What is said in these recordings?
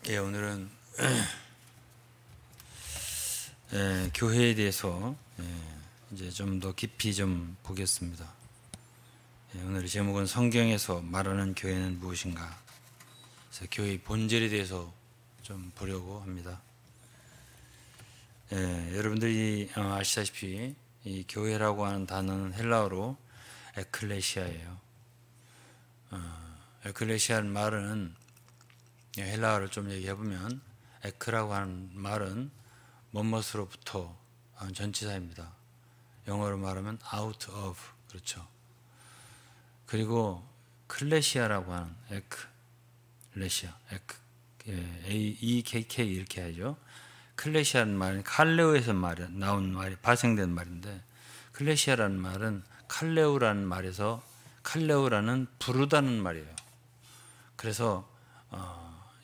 예, 오늘은 교회에 대해서 이제 좀 더 깊이 좀 보겠습니다. 오늘의 제목은 성경에서 말하는 교회는 무엇인가? 그래서 교회의 본질에 대해서 좀 보려고 합니다. 여러분들이 아시다시피 이 교회라고 하는 단어는 헬라어로 에클레시아예요. 에클레시아는 말은 헬라어를 좀 얘기해 보면 에크라고 하는 말은 뭐뭇으로부터 하는 전치사입니다. 영어로 말하면 out of, 그렇죠. 그리고 클레시아라고 하는 에클레시아, EKK 이렇게 하죠. 클레시아라는 말은 칼레오에서 나온 말이 발생된 말인데, 클레시아라는 말은 칼레오라는 말에서 칼레오라는 부르다는 말이에요. 그래서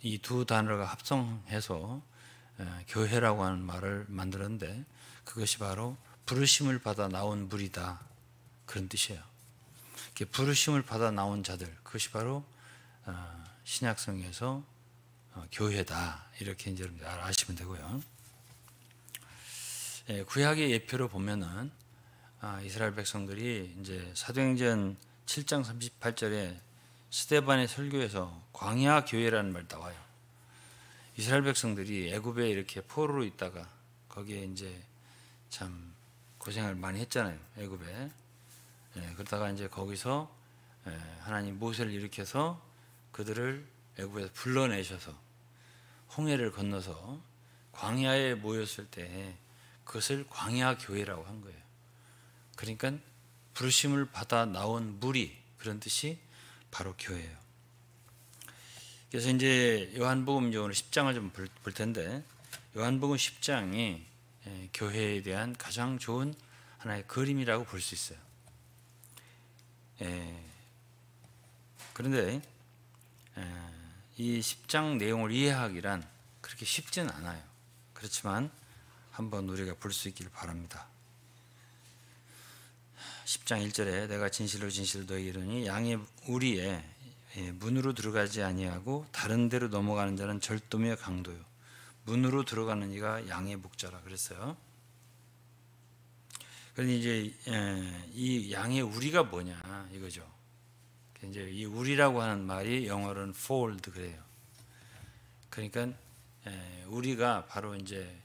이 두 단어가 합성해서 교회라고 하는 말을 만들었는데, 그것이 바로 부르심을 받아 나온 무리다, 그런 뜻이에요. 부르심을 받아 나온 자들, 그것이 바로 신약성경에서 교회다, 이렇게 이제 여러분들 아시면 되고요. 구약의 예표로 보면은 이스라엘 백성들이 이제 사도행전 7장 38절에 스데반의 설교에서 광야 교회라는 말이 나와요. 이스라엘 백성들이 애굽에 이렇게 포로로 있다가 거기에 이제 참 고생을 많이 했잖아요, 애굽에. 그러다가 이제 거기서 하나님 모세를 일으켜서 그들을 애굽에서 불러내셔서 홍해를 건너서 광야에 모였을 때 그것을 광야 교회라고 한 거예요. 그러니까 부르심을 받아 나온 무리, 그런 뜻이 바로 교회예요. 그래서 이제 요한복음 오늘 10장을 좀 볼 텐데, 요한복음 10장이 교회에 대한 가장 좋은 하나의 그림이라고 볼 수 있어요. 그런데 이 10장 내용을 이해하기란 그렇게 쉽지는 않아요. 그렇지만 한번 우리가 볼 수 있기를 바랍니다. 10장 1절에 내가 진실로 진실로 너희에게 이르노니 양의 우리에 문으로 들어가지 아니하고 다른 데로 넘어가는 자는 절도며 강도요, 문으로 들어가는 이가 양의 목자라 그랬어요. 그런데 이제 이 양의 우리가 뭐냐 이거죠. 이제 이 우리라고 하는 말이 영어로는 fold 그래요. 그러니까 우리가 바로 이제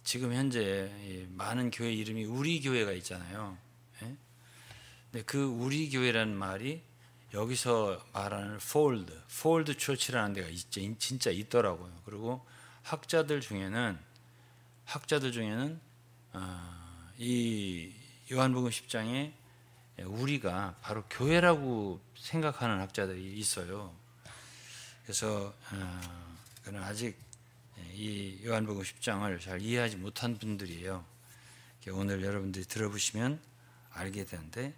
지금 현재 많은 교회 이름이 우리 교회가 있잖아요. 근데 그 우리 교회라는 말이 여기서 말하는 fold church라는 데가 진짜 있더라고요. 그리고 학자들 중에는 이 요한복음 10장에 우리가 바로 교회라고 생각하는 학자들이 있어요. 그래서 그는 아직 이 요한복음 10장을 잘 이해하지 못한 분들이에요. 오늘 여러분들이 들어보시면 알게 되는데,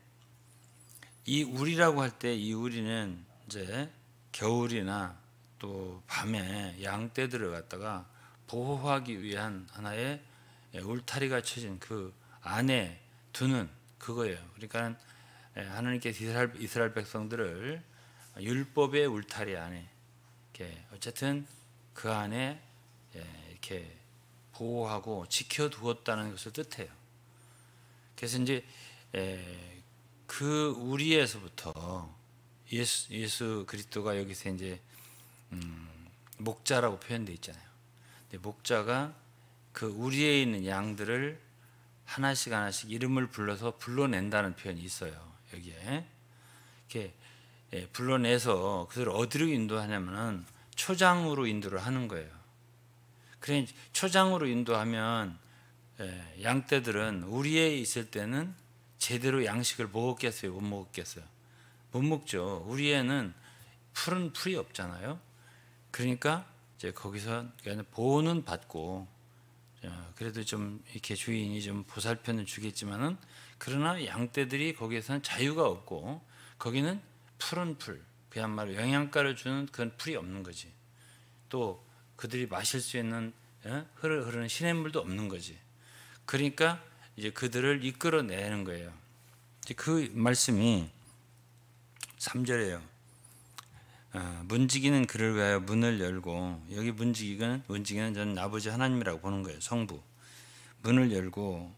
이 우리라고 할 때 이 우리는 이제 겨울이나 또 밤에 양떼들을 갖다가 보호하기 위한 하나의 울타리가 쳐진 그 안에 두는 그거예요. 그러니까 하나님께서 이스라엘 백성들을 율법의 울타리 안에 이렇게 어쨌든 그 안에 이렇게 보호하고 지켜두었다는 것을 뜻해요. 그래서 이제 그 우리에서부터 예수 그리스도가 여기서 이제 목자라고 표현되어 있잖아요. 근데 목자가 그 우리에 있는 양들을 하나씩 이름을 불러서 불러낸다는 표현이 있어요. 여기에 이렇게 불러내서 그들을 어디로 인도하냐면은 초장으로 인도를 하는 거예요. 그래 초장으로 인도하면 양떼들은 우리에 있을 때는 제대로 양식을 먹었겠어요? 못 먹었겠어요? 못 먹죠. 우리에는 푸른 풀이 없잖아요. 그러니까 이제 거기서 보호는 받고, 그래도 좀 이렇게 주인이 좀 보살펴는 주겠지만은, 그러나 양떼들이 거기에서는 자유가 없고, 거기는 푸른 풀, 그야말로 영양가를 주는 그런 풀이 없는 거지. 또 그들이 마실 수 있는 흐르는 시냇물도 없는 거지. 그러니까 이제 그들을 이끌어내는 거예요. 그 말씀이 3절이에요. 문지기는 그를 위하여 문을 열고, 여기 문지기는 저는 아버지 하나님이라고 보는 거예요. 성부. 문을 열고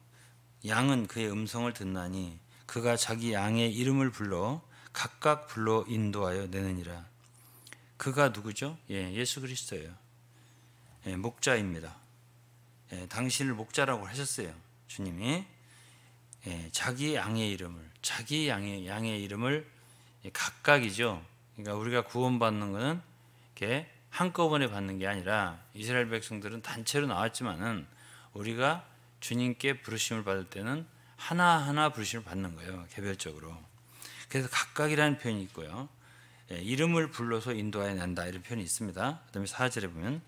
양은 그의 음성을 듣나니 그가 자기 양의 이름을 불러 각각 불러 인도하여 내느니라. 그가 누구죠? 예수 그리스도예요. 목자입니다. 당신을 목자라고 하셨어요. 주님이 자기 양의 이름을 각각이죠. 그러니까 우리가 구원받는 것은 이렇게 한꺼번에 받는 게 아니라 이스라엘 백성들은 단체로 나왔지만은 우리가 주님께 부르심을 받을 때는 하나하나 부르심을 받는 거예요. 개별적으로. 그래서 각각이라는 표현이 있고요. 이름을 불러서 인도하여 낸다 이런 표현이 있습니다. 그다음에 4절에 보면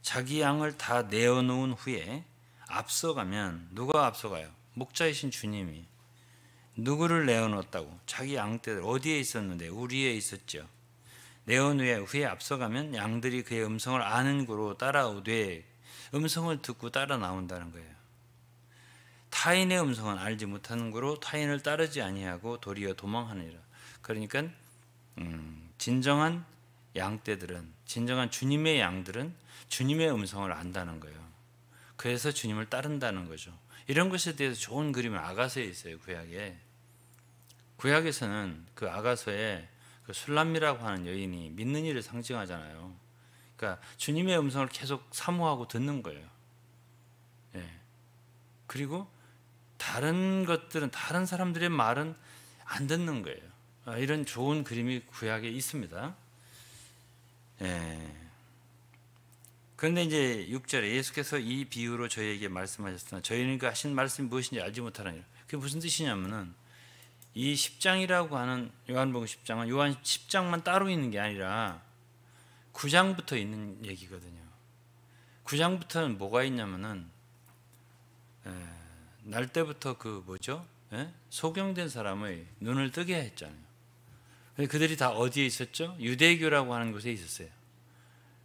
자기 양을 다 내어놓은 후에 앞서가면, 누가 앞서가요? 목자이신 주님이. 누구를 내어놓았다고? 자기 양떼들 어디에 있었는데? 우리에 있었죠. 내어놓은 후에 앞서가면 양들이 그의 음성을 아는 고로 따라오되, 음성을 듣고 따라 나온다는 거예요. 타인의 음성은 알지 못하는 고로 타인을 따르지 아니하고 도리어 도망하느니라. 그러니까 진정한 양떼들은, 진정한 주님의 양들은 주님의 음성을 안다는 거예요. 그래서 주님을 따른다는 거죠. 이런 것에 대해서 좋은 그림은 아가서에 있어요. 구약에서는 그 아가서에 그 술람미라고 하는 여인이 믿는 일을 상징하잖아요. 그러니까 주님의 음성을 계속 사모하고 듣는 거예요. 그리고 다른 것들은, 다른 사람들의 말은 안 듣는 거예요. 이런 좋은 그림이 구약에 있습니다. 그런데 이제 6절에 예수께서 이 비유로 저희에게 말씀하셨으나 저희는 그 하신 말씀이 무엇인지 알지 못하느니라. 그게 무슨 뜻이냐면은, 이 10장이라고 하는 요한복음 10장은 요한 10장만 따로 있는 게 아니라 9장부터 있는 얘기거든요. 9장부터는 뭐가 있냐면은 날 때부터 소경된 사람의 눈을 뜨게 했잖아요. 그들이 다 어디에 있었죠? 유대교라고 하는 곳에 있었어요.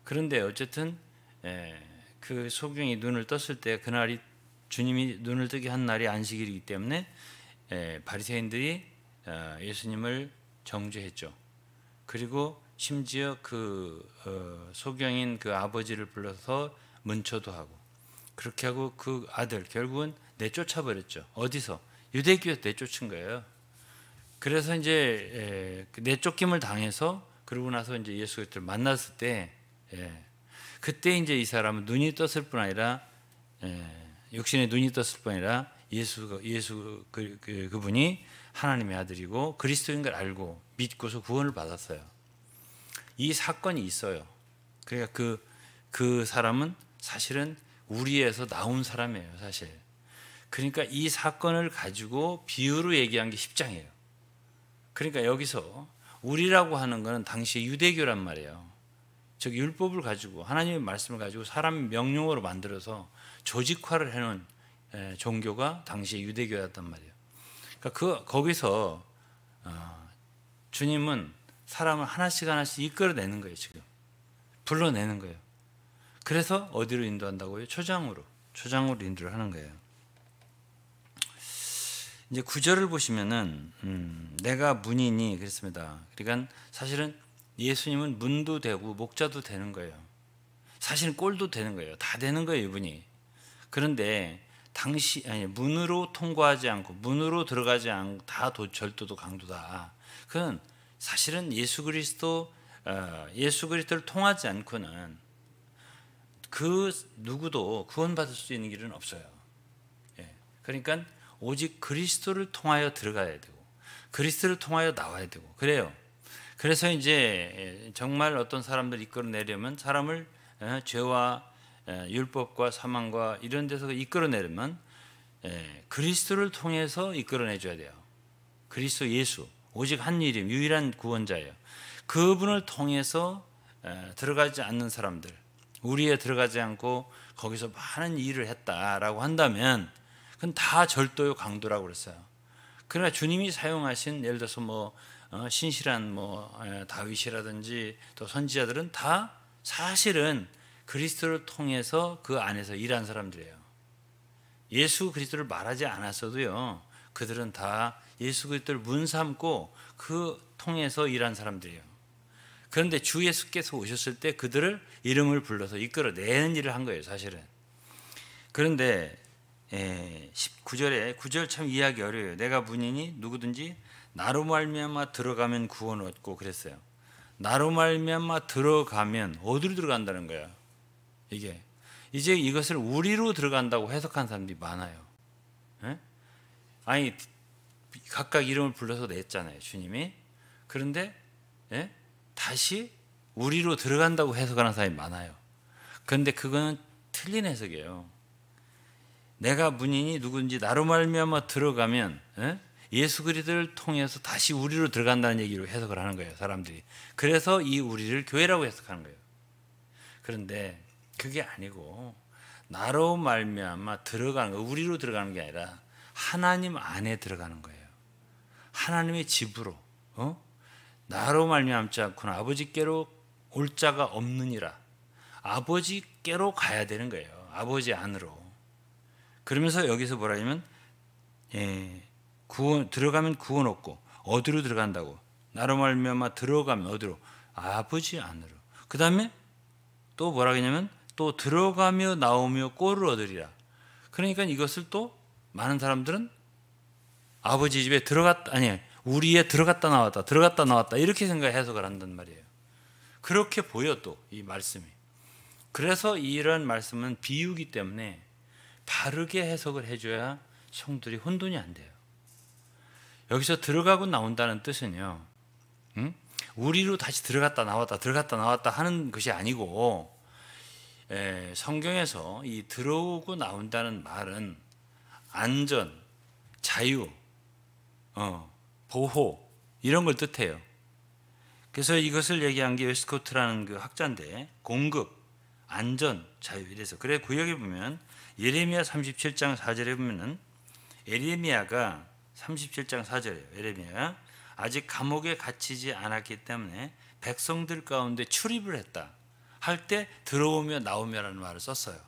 그런데 어쨌든 그 소경이 눈을 떴을 때, 그날이 주님이 눈을 뜨게 한 날이 안식일이기 때문에 바리새인들이 예수님을 정죄했죠. 그리고 심지어 그 소경인 그 아버지를 불러서 문초도 하고, 그렇게 하고 그 아들 결국은 내쫓아 버렸죠. 어디서? 유대교에서 내쫓은 거예요. 그래서 이제 내쫓김을 당해서, 그러고 나서 이제 예수 그리스도를 만났을 때, 그때 이제 이 사람은 눈이 떴을 뿐 아니라, 육신의 눈이 떴을 뿐 아니라 그분이 하나님의 아들이고 그리스도인 걸 알고 믿고서 구원을 받았어요. 이 사건이 있어요. 그러니까 그 사람은 사실은 우리에서 나온 사람이에요, 사실. 그러니까 이 사건을 가지고 비유로 얘기한 게 10장이에요. 그러니까 여기서 우리라고 하는 것은 당시 유대교란 말이에요. 즉 율법을 가지고, 하나님의 말씀을 가지고 사람 명령어로 만들어서 조직화를 해놓은 종교가 당시 유대교였단 말이에요. 그러니까 거기서 주님은 사람을 하나씩 이끌어내는 거예요. 지금 불러내는 거예요. 그래서 어디로 인도한다고요? 초장으로 인도를 하는 거예요. 이제 9절을 보시면은 내가 문이니 그랬습니다. 그러니까 사실은 예수님은 문도 되고 목자도 되는 거예요. 사실은 꼴도 되는 거예요. 다 되는 거예요, 이분이. 그런데 문으로 통과하지 않고 문으로 들어가지 않고 다 절도도 강도다. 그건 사실은 예수 그리스도를 통하지 않고는 그 누구도 구원받을 수 있는 길은 없어요. 그러니까 오직 그리스도를 통하여 들어가야 되고 그리스도를 통하여 나와야 되고 그래요. 그래서 이제 정말 어떤 사람들 이끌어내려면, 사람을 죄와 율법과 사망과 이런 데서 이끌어내려면 그리스도를 통해서 이끌어내줘야 돼요. 그리스도 예수, 오직 한 이름, 유일한 구원자예요. 그분을 통해서 들어가지 않는 사람들, 우리에 들어가지 않고 거기서 많은 일을 했다라고 한다면 그건 다 절도요, 강도라고 그랬어요. 그러나 주님이 사용하신, 예를 들어서 신실한 다윗이라든지 또 선지자들은 다 사실은 그리스도를 통해서 그 안에서 일한 사람들이에요. 예수 그리스도를 말하지 않았어도요, 그들은 다 예수 그리스도를 문 삼고 그 통해서 일한 사람들이에요. 그런데 주 예수께서 오셨을 때 그들을 이름을 불러서 이끌어내는 일을 한 거예요, 사실은. 그런데 19절에 9절 참 이해하기 어려워요. 내가 문이니 누구든지 나로 말미암아 들어가면 구원 얻고 그랬어요. 나로 말미암아 들어가면 어디로 들어간다는 거야? 이게 이제 이것을 우리로 들어간다고 해석한 사람들이 많아요. 에? 아니 각각 이름을 불러서 냈잖아요, 주님이. 그런데 다시 우리로 들어간다고 해석하는 사람이 많아요. 그런데 그거는 틀린 해석이에요. 내가 문이니 누군지 나로 말미암아 들어가면 예수 그리스도를 통해서 다시 우리로 들어간다는 얘기로 해석을 하는 거예요, 사람들이. 그래서 이 우리를 교회라고 해석하는 거예요. 그런데 그게 아니고 나로 말미암아 들어가는 거, 우리로 들어가는 게 아니라 하나님 안에 들어가는 거예요. 하나님의 집으로. 나로 말미암지 않고는 아버지께로 올 자가 없느니라. 아버지께로 가야 되는 거예요. 아버지 안으로. 그러면서 여기서 뭐라 하냐면 들어가면 구원 얻고 어디로 들어간다고? 나로 말미암아 들어가면 어디로? 아버지 안으로. 그 다음에 또 뭐라 하냐면 또 들어가며 나오며 꼴을 얻으리라. 그러니까 이것을 또 많은 사람들은 아버지 집에 들어갔다, 아니 우리에 들어갔다 나왔다 이렇게 해석을 한단 말이에요. 그렇게 보여 또 이 말씀이. 그래서 이런 말씀은 비유기 때문에 바르게 해석을 해줘야 성들이 혼돈이 안 돼요. 여기서 들어가고 나온다는 뜻은요, 우리로 다시 들어갔다 나왔다 하는 것이 아니고, 성경에서 이 들어오고 나온다는 말은 안전, 자유, 보호 이런 걸 뜻해요. 그래서 이것을 얘기한 게 웨스코트라는 그 학자인데, 공급, 안전, 자유 이래서. 그래 구역에 보면 예레미야 37장 4절에 보면은 예레미야가 37장 4절이에요. 예레미야가 아직 감옥에 갇히지 않았기 때문에 백성들 가운데 출입을 했다 할 때 들어오며 나오며라는 말을 썼어요.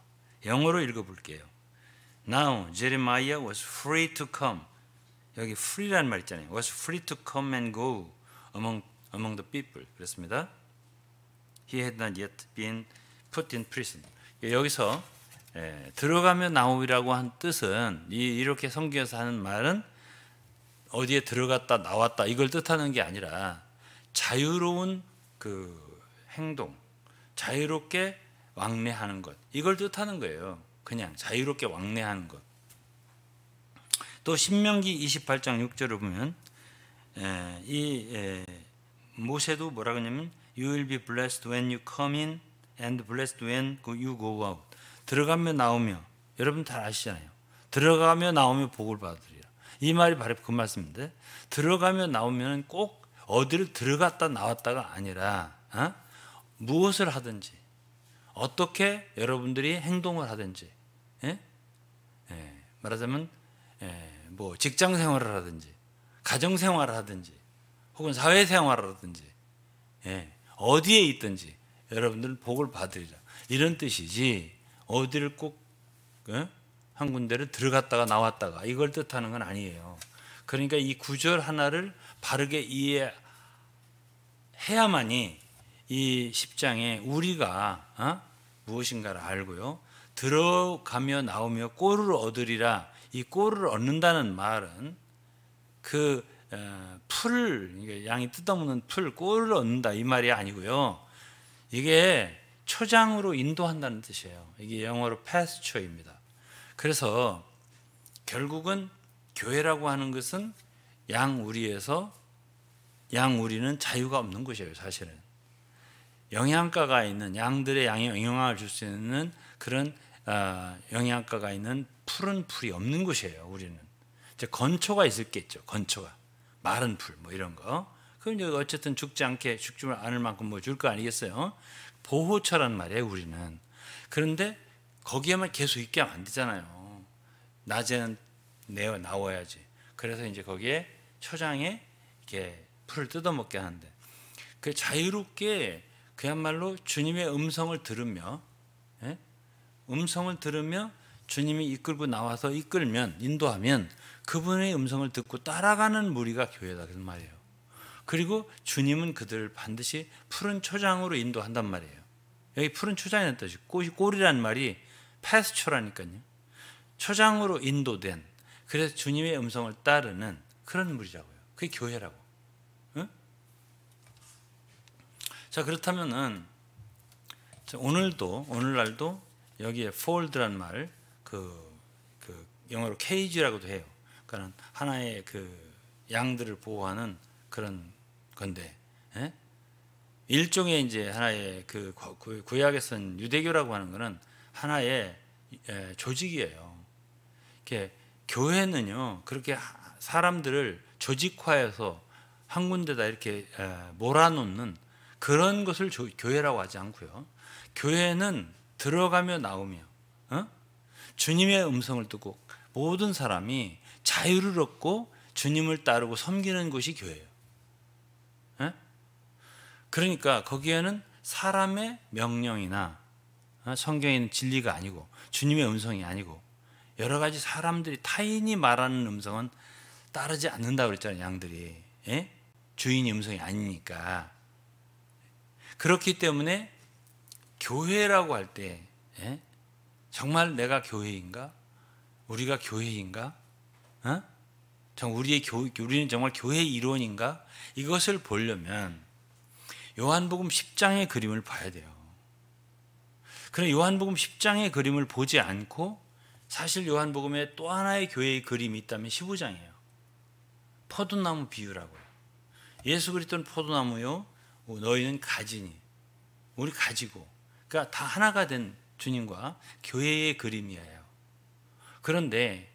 영어로 읽어볼게요. Now Jeremiah was free to come. 여기 free라는 말 있잖아요. was free to come and go among the people. 그렇습니다. He had not yet been put in prison. 여기서 들어가며 나오리라고 한 뜻은 이렇게 성경에서 하는 말은 어디에 들어갔다 나왔다 이걸 뜻하는 게 아니라 자유로운 그 행동, 자유롭게 왕래하는 것 이걸 뜻하는 거예요. 그냥 자유롭게 왕래하는 것. 또 신명기 28장 6절을 보면 모세도 뭐라 그러냐면 You will be blessed when you come in and blessed when you go out. 들어가며 나오며, 여러분 다 아시잖아요. 들어가며 나오며 복을 받으리라. 이 말이 바로 그 말씀인데, 들어가며 나오면 꼭 어디를 들어갔다 나왔다가 아니라 무엇을 하든지 어떻게 여러분들이 행동을 하든지, 말하자면 뭐 직장 생활을 하든지 가정 생활을 하든지 혹은 사회 생활을 하든지 어디에 있든지 여러분들은 복을 받으리라 이런 뜻이지, 어디를 꼭 한 군데를 들어갔다가 나왔다가 이걸 뜻하는 건 아니에요. 그러니까 이 구절 하나를 바르게 이해해야만이 이 10장에 우리가 무엇인가를 알고요, 들어가며 나오며 꼴을 얻으리라. 이 꼴을 얻는다는 말은 그 풀을, 양이 뜯어먹는 풀, 꼴을 얻는다 이 말이 아니고요, 이게 초장으로 인도한다는 뜻이에요. 이게 영어로 pasture입니다. 그래서 결국은 교회라고 하는 것은 양우리에서, 양우리는 자유가 없는 것이에요. 사실은 영양가가 있는, 양들의 양에 영향을 줄 수 있는 그런 영양가가 있는 푸른 풀이 없는 것이에요. 우리는 이제 건초가 있을겠죠. 건초가 마른 풀 뭐 이런 거. 그럼 이제 어쨌든 죽지 않을 만큼 뭐 줄 거 아니겠어요? 보호처란 말이에요, 우리는. 그런데 거기에만 계속 있게 하면 안 되잖아요. 낮에는 나와야지. 그래서 이제 거기에 초장에 이렇게 풀을 뜯어먹게 하는데, 그 자유롭게 그야말로 주님의 음성을 들으며, 음성을 들으며 주님이 이끌고 나와서 인도하면 그분의 음성을 듣고 따라가는 무리가 교회다, 그런 말이에요. 그리고 주님은 그들을 반드시 푸른 초장으로 인도한단 말이에요. 여기 푸른 초장이라는 뜻이 꼴이라는 말이 패스처라니까요. 초장으로 인도된, 그래서 주님의 음성을 따르는 그런 무리라고요. 그게 교회라고. 응? 자, 그렇다면은 오늘날도 여기에 fold란 말, 그 영어로 cage라고도 해요. 그러니까 하나의 그 양들을 보호하는 그런 건데, 예? 일종의 이제 하나의 그 구약에서는 유대교라고 하는 것은 하나의 조직이에요. 이렇게 교회는요, 그렇게 사람들을 조직화해서 한 군데다 이렇게 몰아놓는 그런 것을 교회라고 하지 않고요. 교회는 들어가며 나오며 주님의 음성을 듣고 모든 사람이 자유를 얻고 주님을 따르고 섬기는 것이 교회예요. 그러니까 거기에는 사람의 명령이나 성경에 있는 진리가 아니고 주님의 음성이 아니고 여러 가지 사람들이 타인이 말하는 음성은 따르지 않는다고 그랬잖아요. 양들이. 주인의 음성이 아니니까. 그렇기 때문에 교회라고 할 때 정말 내가 교회인가? 우리가 교회인가? 우리는 정말 교회의 일원인가? 이것을 보려면 요한복음 10장의 그림을 봐야 돼요. 그럼 요한복음 10장의 그림을 보지 않고 사실 요한복음에 또 하나의 교회의 그림이 있다면 15장이에요. 포도나무 비유라고요. 예수 그리스도는 포도나무요, 너희는 가지니, 우리 가지고, 그러니까 다 하나가 된 주님과 교회의 그림이에요. 그런데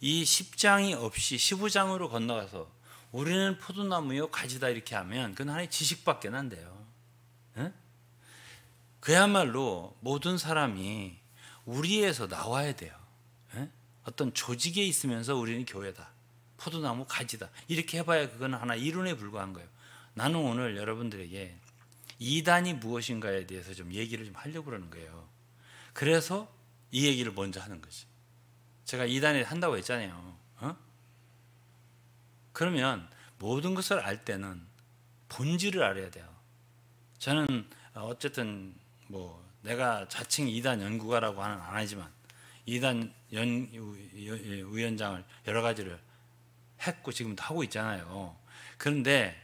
이 10장이 없이 15장으로 건너가서 우리는 포도나무요 가지다 이렇게 하면 그건 하나의 지식밖에 안 돼요. 그야말로 모든 사람이 우리에서 나와야 돼요. 어떤 조직에 있으면서 우리는 교회다, 포도나무 가지다 이렇게 해봐야 그건 하나 이론에 불과한 거예요. 나는 오늘 여러분들에게 이단이 무엇인가에 대해서 좀 얘기를 좀 하려고 그러는 거예요. 그래서 이 얘기를 먼저 하는 거지. 제가 이단에 한다고 했잖아요. 그러면 모든 것을 알 때는 본질을 알아야 돼요. 저는 어쨌든 뭐 내가 자칭 이단 연구가라고 안 하지만 이단 위원장을 여러 가지를 했고 지금도 하고 있잖아요. 그런데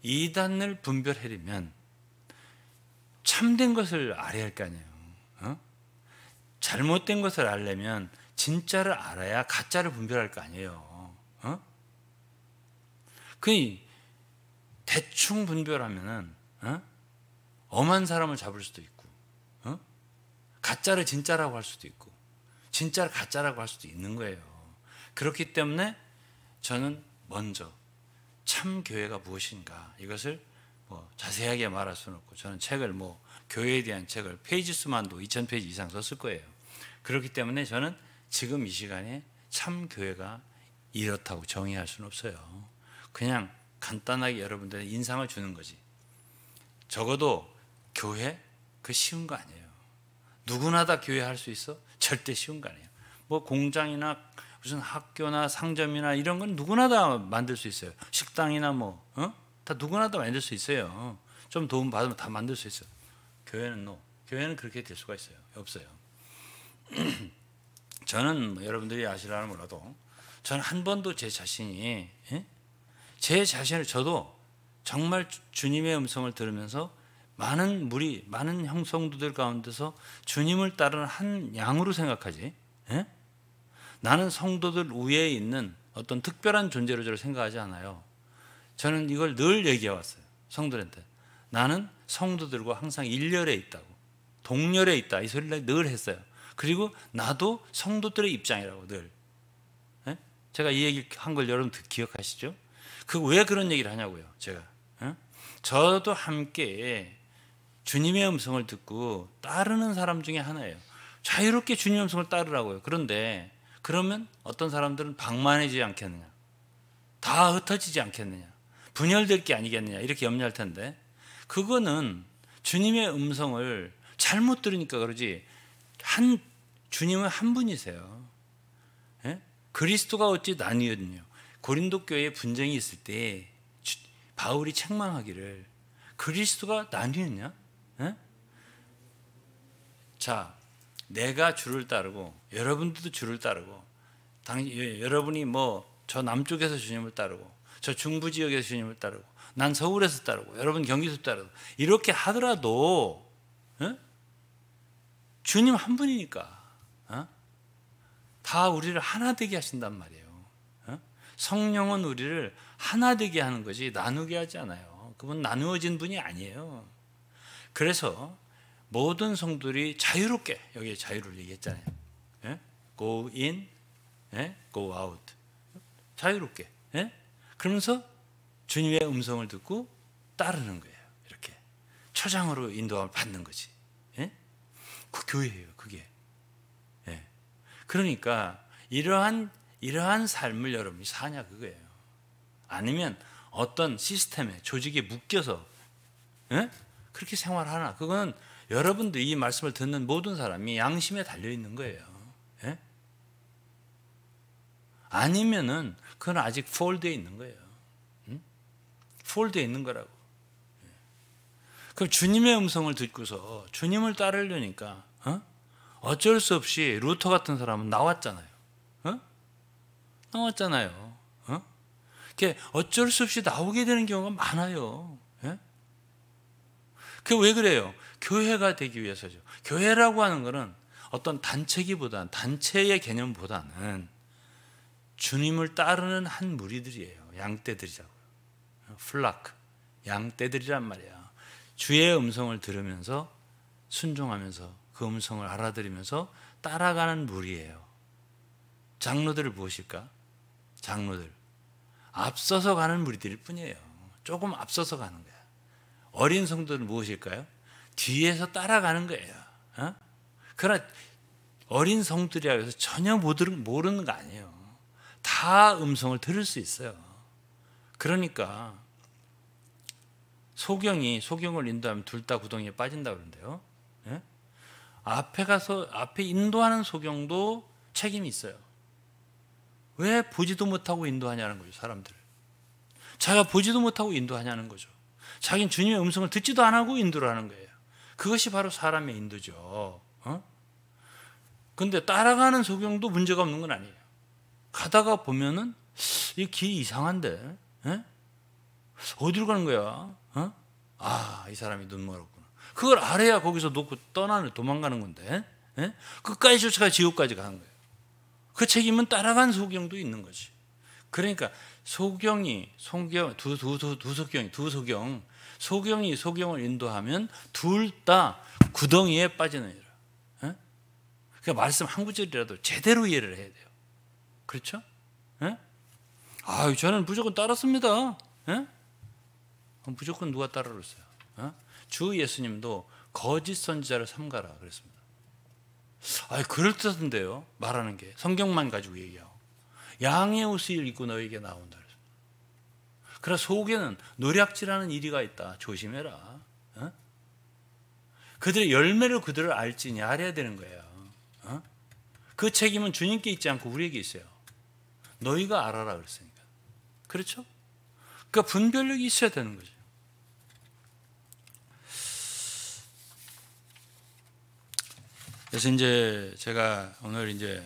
이단을 분별하려면 참된 것을 알아야 할 거 아니에요. 잘못된 것을 알려면 진짜를 알아야 가짜를 분별할 거 아니에요. 그 대충 분별하면은 엄한 사람을 잡을 수도 있고, 가짜를 진짜라고 할 수도 있고, 진짜를 가짜라고 할 수도 있는 거예요. 그렇기 때문에 저는 먼저 참 교회가 무엇인가 이것을 뭐 자세하게 말할 수는 없고, 저는 책을 뭐 교회에 대한 책을 페이지 수만도 2000페이지 이상 썼을 거예요. 그렇기 때문에 저는 지금 이 시간에 참 교회가 이렇다고 정의할 수는 없어요. 그냥 간단하게 여러분들의 인상을 주는 거지. 적어도 교회 그 쉬운 거 아니에요. 누구나 다 교회 할 수 있어? 절대 쉬운 거 아니에요. 뭐 공장이나 무슨 학교나 상점이나 이런 건 누구나 다 만들 수 있어요. 식당이나 뭐 다 누구나 다 만들 수 있어요. 좀 도움 받으면 다 만들 수 있어요. 교회는 교회는 그렇게 될 수가 있어요? 없어요. 저는 뭐 여러분들이 아시려나 몰라도 저는 한 번도 제 자신이 제 자신을 저도 정말 주님의 음성을 들으면서 많은 성도들 가운데서 주님을 따르는 한 양으로 생각하지. 나는 성도들 위에 있는 어떤 특별한 존재로 저를 생각하지 않아요. 저는 이걸 늘 얘기해 왔어요. 성도들한테. 나는 성도들과 항상 일렬에 있다고. 동렬에 있다. 이 소리를 늘 했어요. 그리고 나도 성도들의 입장이라고 늘. 제가 이 얘기 한 걸 여러분 기억하시죠? 왜 그런 얘기를 하냐고요. 제가. 저도 함께 주님의 음성을 듣고 따르는 사람 중에 하나예요. 자유롭게 주님의 음성을 따르라고요. 그런데 그러면 어떤 사람들은 방만해지지 않겠느냐, 다 흩어지지 않겠느냐, 분열될 게 아니겠느냐 이렇게 염려할 텐데, 그거는 주님의 음성을 잘못 들으니까 그러지, 주님은 한 분이세요. 그리스도가 어찌 나뉘었느냐. 고린도 교회에 분쟁이 있을 때 바울이 책망하기를 그리스도가 나뉘었냐? 예? 자, 내가 주를 따르고 여러분들도 주를 따르고 여러분이 뭐 저 남쪽에서 주님을 따르고 저 중부 지역에서 주님을 따르고 난 서울에서 따르고 여러분 경기도 따르고 이렇게 하더라도 주님 한 분이니까 다 우리를 하나 되게 하신단 말이에요. 성령은 우리를 하나 되게 하는 거지 나누게 하지 않아요. 그분 나누어진 분이 아니에요. 그래서 모든 성도들이 자유롭게, 여기 자유를 얘기했잖아요. Go in, go out. 자유롭게. 그러면서 주님의 음성을 듣고 따르는 거예요. 이렇게 초장으로 인도함을 받는 거지. 그 교회예요, 그게. 그러니까 이러한 삶을 여러분이 사냐 그거예요. 아니면 어떤 시스템에 조직에 묶여서 그렇게 생활하나. 그건 여러분들 이 말씀을 듣는 모든 사람이 양심에 달려 있는 거예요. 아니면은 그건 아직 폴드에 있는 거예요. 폴드에 있는 거라고. 그럼 주님의 음성을 듣고서 주님을 따르려니까 어쩔 수 없이 루터 같은 사람은 나왔잖아요. 나왔잖아요. 그게 어쩔 수 없이 나오게 되는 경우가 많아요. 그게 왜 그래요? 교회가 되기 위해서죠. 교회라고 하는 것은 어떤 단체기보다는, 단체의 개념보다는 주님을 따르는 한 무리들이에요. 양떼들이라고요. 플라크, 양떼들이란 말이야. 주의 음성을 들으면서 순종하면서 그 음성을 알아들으면서 따라가는 무리예요. 장로들을 무엇일까? 장로들. 앞서서 가는 무리들일 뿐이에요. 조금 앞서서 가는 거야. 어린 성도는 무엇일까요? 뒤에서 따라가는 거예요. 그러나 어린 성들이라고 해서 전혀 모르는 거 아니에요. 다 음성을 들을 수 있어요. 그러니까 소경을 인도하면 둘 다 구덩이에 빠진다 그러는데요. 앞에 인도하는 소경도 책임이 있어요. 왜 보지도 못하고 인도하냐는 거죠, 사람들. 자기가 보지도 못하고 인도하냐는 거죠. 자기는 주님의 음성을 듣지도 안 하고 인도를 하는 거예요. 그것이 바로 사람의 인도죠. 근데 따라가는 소경도 문제가 없는 건 아니에요. 가다가 보면은 이 길이 이상한데, 어디로 가는 거야? 이 사람이 눈멀었구나. 그걸 알아야 거기서 놓고 도망가는 건데, 끝까지 쫓아가 지옥까지 가는 거예요. 그 책임은 따라간 소경도 있는 거지. 그러니까 소경이 소경을 인도하면 둘 다 구덩이에 빠지느니라. 그러니까 말씀 한 구절이라도 제대로 이해를 해야 돼요. 그렇죠? 저는 무조건 따랐습니다. 무조건 누가 따라 그랬어요? 주 예수님도 거짓 선지자를 삼가라 그랬습니다. 그럴듯한데요. 말하는 게 성경만 가지고 얘기하고 양의 옷을 입고 너에게 나온다 그랬습니다. 그래서 속에는 노략질하는 이리가 있다. 조심해라. 그들의 열매로 그들을 알지니 알아야 되는 거예요. 그 책임은 주님께 있지 않고 우리에게 있어요. 너희가 알아라 그랬으니까. 그렇죠? 그러니까 분별력이 있어야 되는 거죠. 그래서 이제 제가 오늘 이제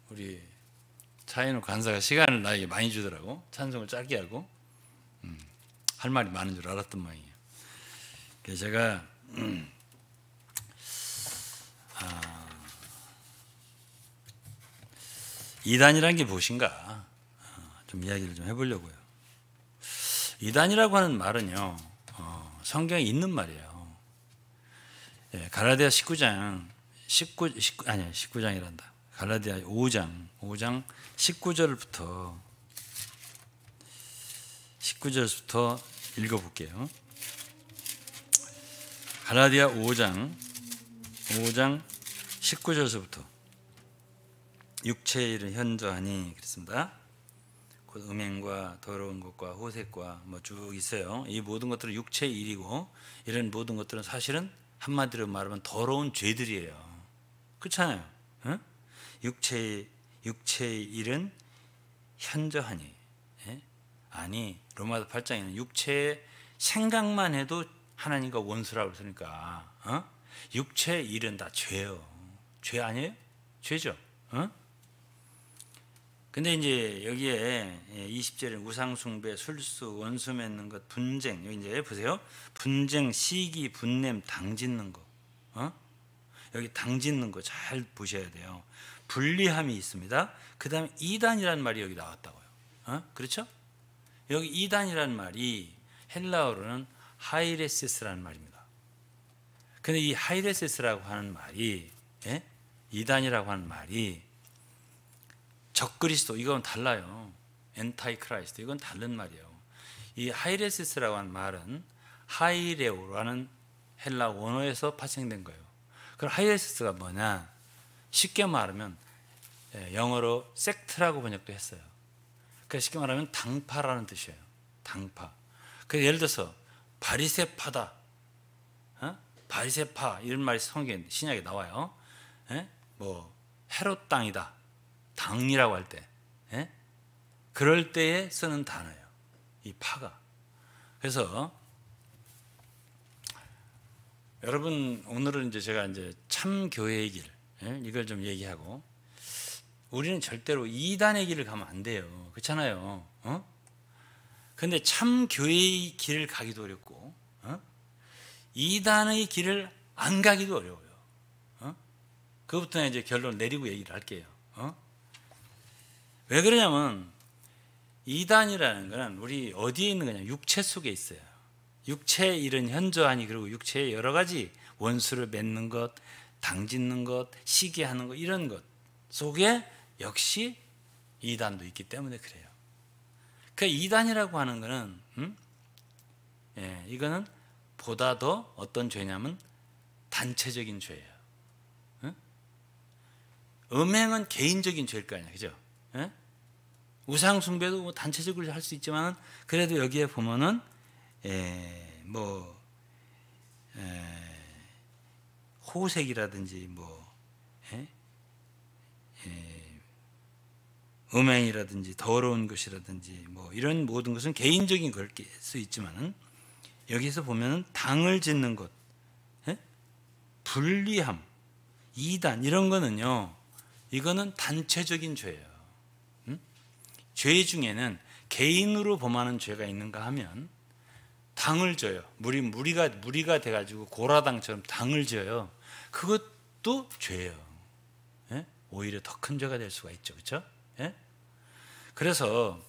우리 차인우 간사가 시간을 나에게 많이 주더라고. 찬송을 짧게 하고 할 말이 많은 줄 알았던 모양이에요. 그래서 제가 이단이란 게 무엇인가 좀 이야기를 좀 해보려고요. 이단이라고 하는 말은요, 성경에 있는 말이에요. 갈라디아 19장이란다. 갈라디아 5장 19절부터 읽어볼게요. 갈라디아 5장 19절서부터 육체의 일은 현저하니 그랬습니다. 곧 음행과 더러운 것과 호색과 뭐 쭉 있어요. 이 모든 것들은 육체의 일이고 이런 모든 것들은 사실은 한마디로 말하면 더러운 죄들이에요. 그렇잖아요. 육체의 일은 현저하니. 예? 아니 로마서 8장에는 육체의 생각만 해도 하나님과 원수라고 그러니까 육체의 일은 다 죄요. 죄 아니에요? 죄죠. 근데 이제 여기에 20절에 우상 숭배, 술수, 원수 맺는 것, 분쟁. 여기 이제 보세요. 분쟁, 시기, 분냄, 당 짓는 거. 여기 당 짓는 거 잘 보셔야 돼요. 불리함이 있습니다. 그다음에 이단이라는 말이 여기 나왔다고요. 그렇죠? 여기 이단이라는 말이 헬라어로는 하이레세스라는 말입니다. 근데 이 하이레세스라고 하는 말이 이단이라고 하는 말이 적그리스도 이건 달라요. 엔타이 크라이스트 이건 다른 말이에요. 이 하이레세스라고 하는 말은 하이레오라는 헬라 원어에서 파생된 거예요. 그럼 하이레세스가 뭐냐? 쉽게 말하면 영어로 섹트라고 번역도 했어요. 그러니까 쉽게 말하면 당파라는 뜻이에요. 당파. 그래서 예를 들어서 바리새파다, 바리새파 이런 말이 성경 신약에 나와요. 뭐 헤롯 당이다, 당이라고 할 때, 그럴 때에 쓰는 단어예요. 이 파가. 그래서 여러분 오늘은 이제 제가 이제 참 교회의 길 이걸 좀 얘기하고 우리는 절대로 이단의 길을 가면 안 돼요. 그렇잖아요. 근데 참 교회의 길을 가기도 어렵고 이단의 길을 안 가기도 어려워요. 그것부터 이제 결론 내리고 얘기를 할게요. 왜 그러냐면 이단이라는 것은 우리 어디에 있는 거냐? 육체 속에 있어요. 육체의 일은 현저하니 그리고 육체의 여러 가지 원수를 맺는 것, 당짓는 것, 시기하는 것 이런 것 속에 역시 이단도 있기 때문에 그래요. 그 이단이라고 하는 것은 이거는 보다 더 어떤 죄냐면 단체적인 죄예요. 음행은 개인적인 죄일 거 아니야, 그죠? 우상 숭배도 뭐 단체적으로 할 수 있지만 그래도 여기에 보면은 호색이라든지 음행이라든지 더러운 것이라든지 뭐 이런 모든 것은 개인적인 걸 수 있지만은 여기서 보면은 당을 짓는 것, 불리함, 이단 이런 거는요. 이거는 단체적인 죄예요. 죄 중에는 개인으로 범하는 죄가 있는가 하면 당을 져요. 무리가 돼가지고 고라당처럼 당을 져요. 그것도 죄예요. 오히려 더 큰 죄가 될 수가 있죠, 그렇죠? 그래서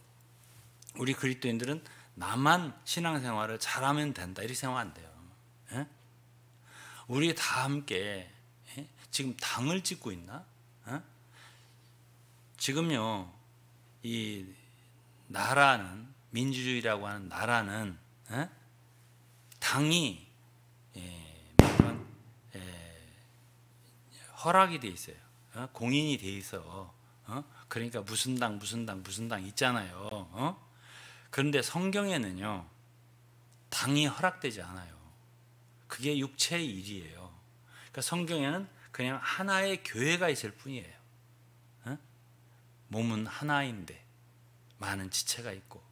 우리 그리스도인들은 나만 신앙생활을 잘하면 된다 이렇게 생각 안 돼요. 우리 다 함께 지금 당을 짓고 있나? 지금요 이 나라는 민주주의라고 하는 나라는 당이 허락이 돼 있어요. 공인이 돼 있어. 그러니까 무슨 당 있잖아요. 그런데 성경에는요 당이 허락되지 않아요. 그게 육체의 일이에요. 그러니까 성경에는 그냥 하나의 교회가 있을 뿐이에요. 몸은 하나인데 많은 지체가 있고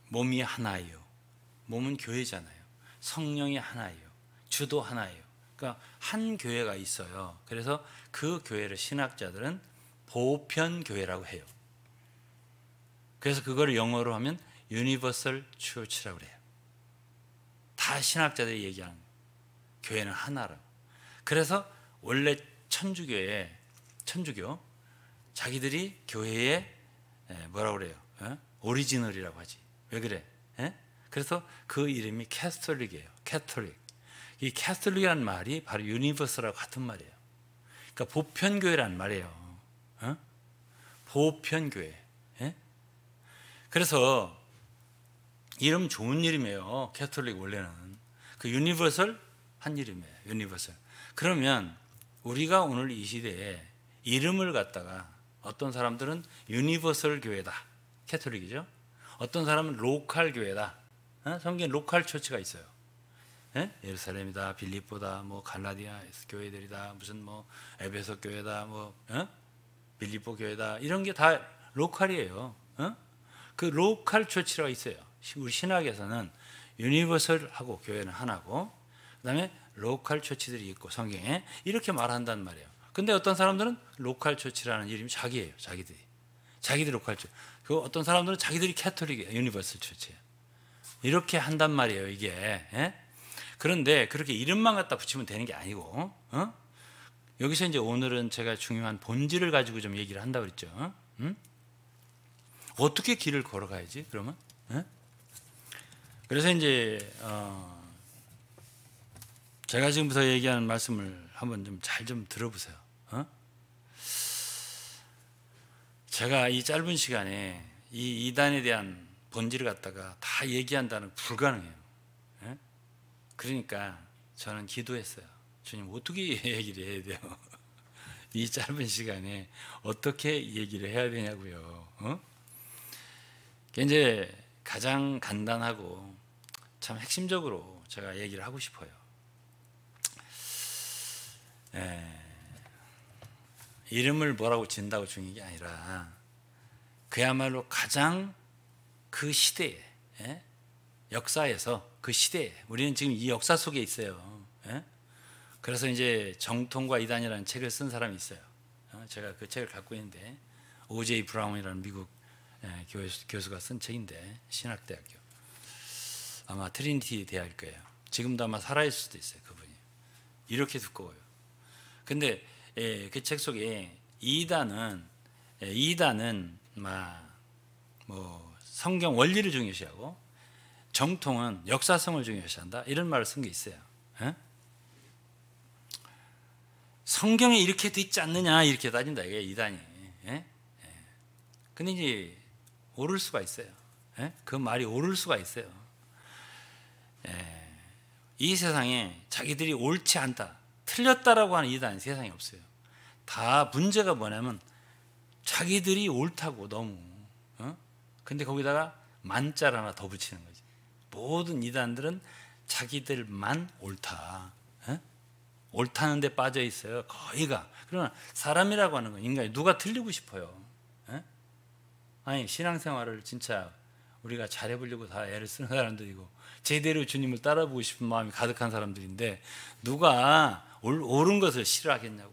몸이 하나예요. 몸은 교회잖아요. 성령이 하나예요. 주도 하나예요. 그러니까 한 교회가 있어요. 그래서 그 교회를 신학자들은 보편교회라고 해요. 그래서 그걸 영어로 하면 유니버설 처치라고 그래요. 다 신학자들이 얘기하는 거예요. 교회는 하나라고. 그래서 원래 천주교 자기들이 교회에 뭐라고 그래요? 오리지널이라고 하지. 왜 그래? 그래서 그 이름이 캐톨릭이에요. 캐톨릭. 이 캐톨릭이라는 말이 바로 유니버설하고 같은 말이에요. 그러니까 보편교회라는 말이에요. 보편교회. 그래서 이름 좋은 이름이에요. 캐톨릭 원래는 그 유니버설 한 이름이에요. 유니버설. 그러면 우리가 오늘 이 시대에 이름을 갖다가 어떤 사람들은 유니버설 교회다. 캐톨릭이죠. 어떤 사람은 로컬 교회다. 성경에 로컬 처치가 있어요. 예루살렘이다, 빌립보다, 뭐 갈라디아 교회들이다, 무슨 뭐 에베소 교회다, 뭐 빌립보 교회다. 이런 게 다 로컬이에요. 그 로컬 처치라고 있어요. 우리 신학에서는 유니버설하고 교회는 하나고, 그다음에 로컬 처치들이 있고 성경에 이렇게 말한단 말이에요. 근데 어떤 사람들은 로컬 처치라는 이름이 자기예요. 자기들이 로컬 처치. 그 어떤 사람들은 자기들이 캐톨릭이에요. 유니버설 처치예요. 이렇게 한단 말이에요. 이게. 예? 그런데 그렇게 이름만 갖다 붙이면 되는 게 아니고, 여기서 이제 오늘은 제가 중요한 본질을 가지고 좀 얘기를 한다고 그랬죠. 어떻게 길을 걸어가야지 그러면? 그래서 이제 제가 지금부터 얘기하는 말씀을 한번 좀 잘 좀 들어보세요. 제가 이 짧은 시간에 이 이단에 대한 본질을 갖다가 다 얘기한다는 불가능해요. 그러니까 저는 기도했어요. 주님, 어떻게 얘기를 해야 돼요? 이 짧은 시간에 어떻게 얘기를 해야 되냐고요. 이제 가장 간단하고 참 핵심적으로 제가 얘기를 하고 싶어요. 이름을 뭐라고 짓는다고 중요한 게 아니라 그야말로 가장 그 시대에, 역사에서 그 시대에, 우리는 지금 이 역사 속에 있어요. 그래서 이제 정통과 이단이라는 책을 쓴 사람이 있어요. 제가 그 책을 갖고 있는데, O.J. 브라운이라는 미국 교수가 쓴 책인데, 신학대학교, 아마 트리니티 대학일 거예요. 지금도 아마 살아있을 수도 있어요. 그분이 이렇게 두꺼워요. 근데 그 책 속에 이단은 뭐 성경 원리를 중요시하고 정통은 역사성을 중요시한다, 이런 말을 쓴 게 있어요. 성경에 이렇게 돼 있지 않느냐, 이렇게 따진다 이게 이단이. 근데 이제 오를 수가 있어요. 그 말이 오를 수가 있어요. 이 세상에 자기들이 옳지 않다, 틀렸다라고 하는 이단이 세상에 없어요. 다 문제가 뭐냐면 자기들이 옳다고 너무, 근데 거기다가 만자를 하나 더 붙이는 거지. 모든 이단들은 자기들만 옳다, 옳다는 데 빠져 있어요, 거의가. 그러나 사람이라고 하는 건 인간이 누가 틀리고 싶어요? 아니, 신앙생활을 진짜 우리가 잘해보려고 다 애를 쓰는 사람들이고 제대로 주님을 따라보고 싶은 마음이 가득한 사람들인데 누가 옳은 것을 싫어하겠냐고.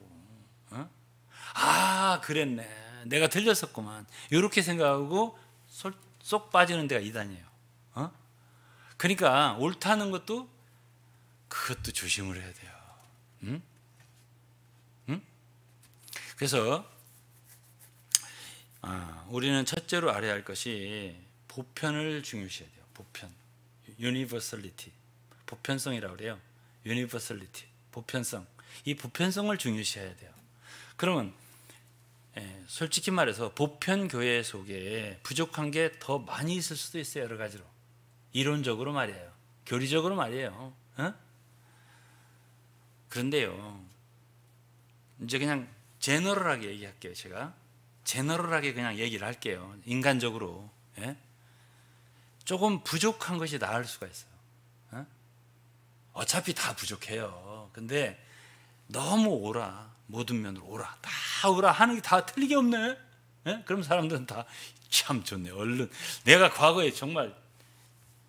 아, 그랬네, 내가 틀렸었구만, 이렇게 생각하고 쏙 빠지는 데가 이단이에요. 그러니까 옳다는 것도 그것도 조심을 해야 돼요. 그래서 우리는 첫째로 알아야 할 것이 보편을 중요시해야 돼요. 보편, 유니버설리티, 보편성이라고 그래요. 유니버설리티, 보편성. 이 보편성을 중요시해야 돼요. 그러면 솔직히 말해서 보편 교회 속에 부족한 게 더 많이 있을 수도 있어요. 여러 가지로. 이론적으로 말이에요. 교리적으로 말이에요. 그런데요, 이제 그냥 제너럴하게 얘기할게요. 제가 제너럴하게 그냥 얘기를 할게요. 인간적으로. 조금 부족한 것이 나을 수가 있어요. 어차피 다 부족해요. 근데 너무 옳아, 모든 면으로 옳아, 다 옳아, 하는 게 다 틀리게 없네. 그럼 사람들은 다 참 좋네, 얼른 내가 과거에 정말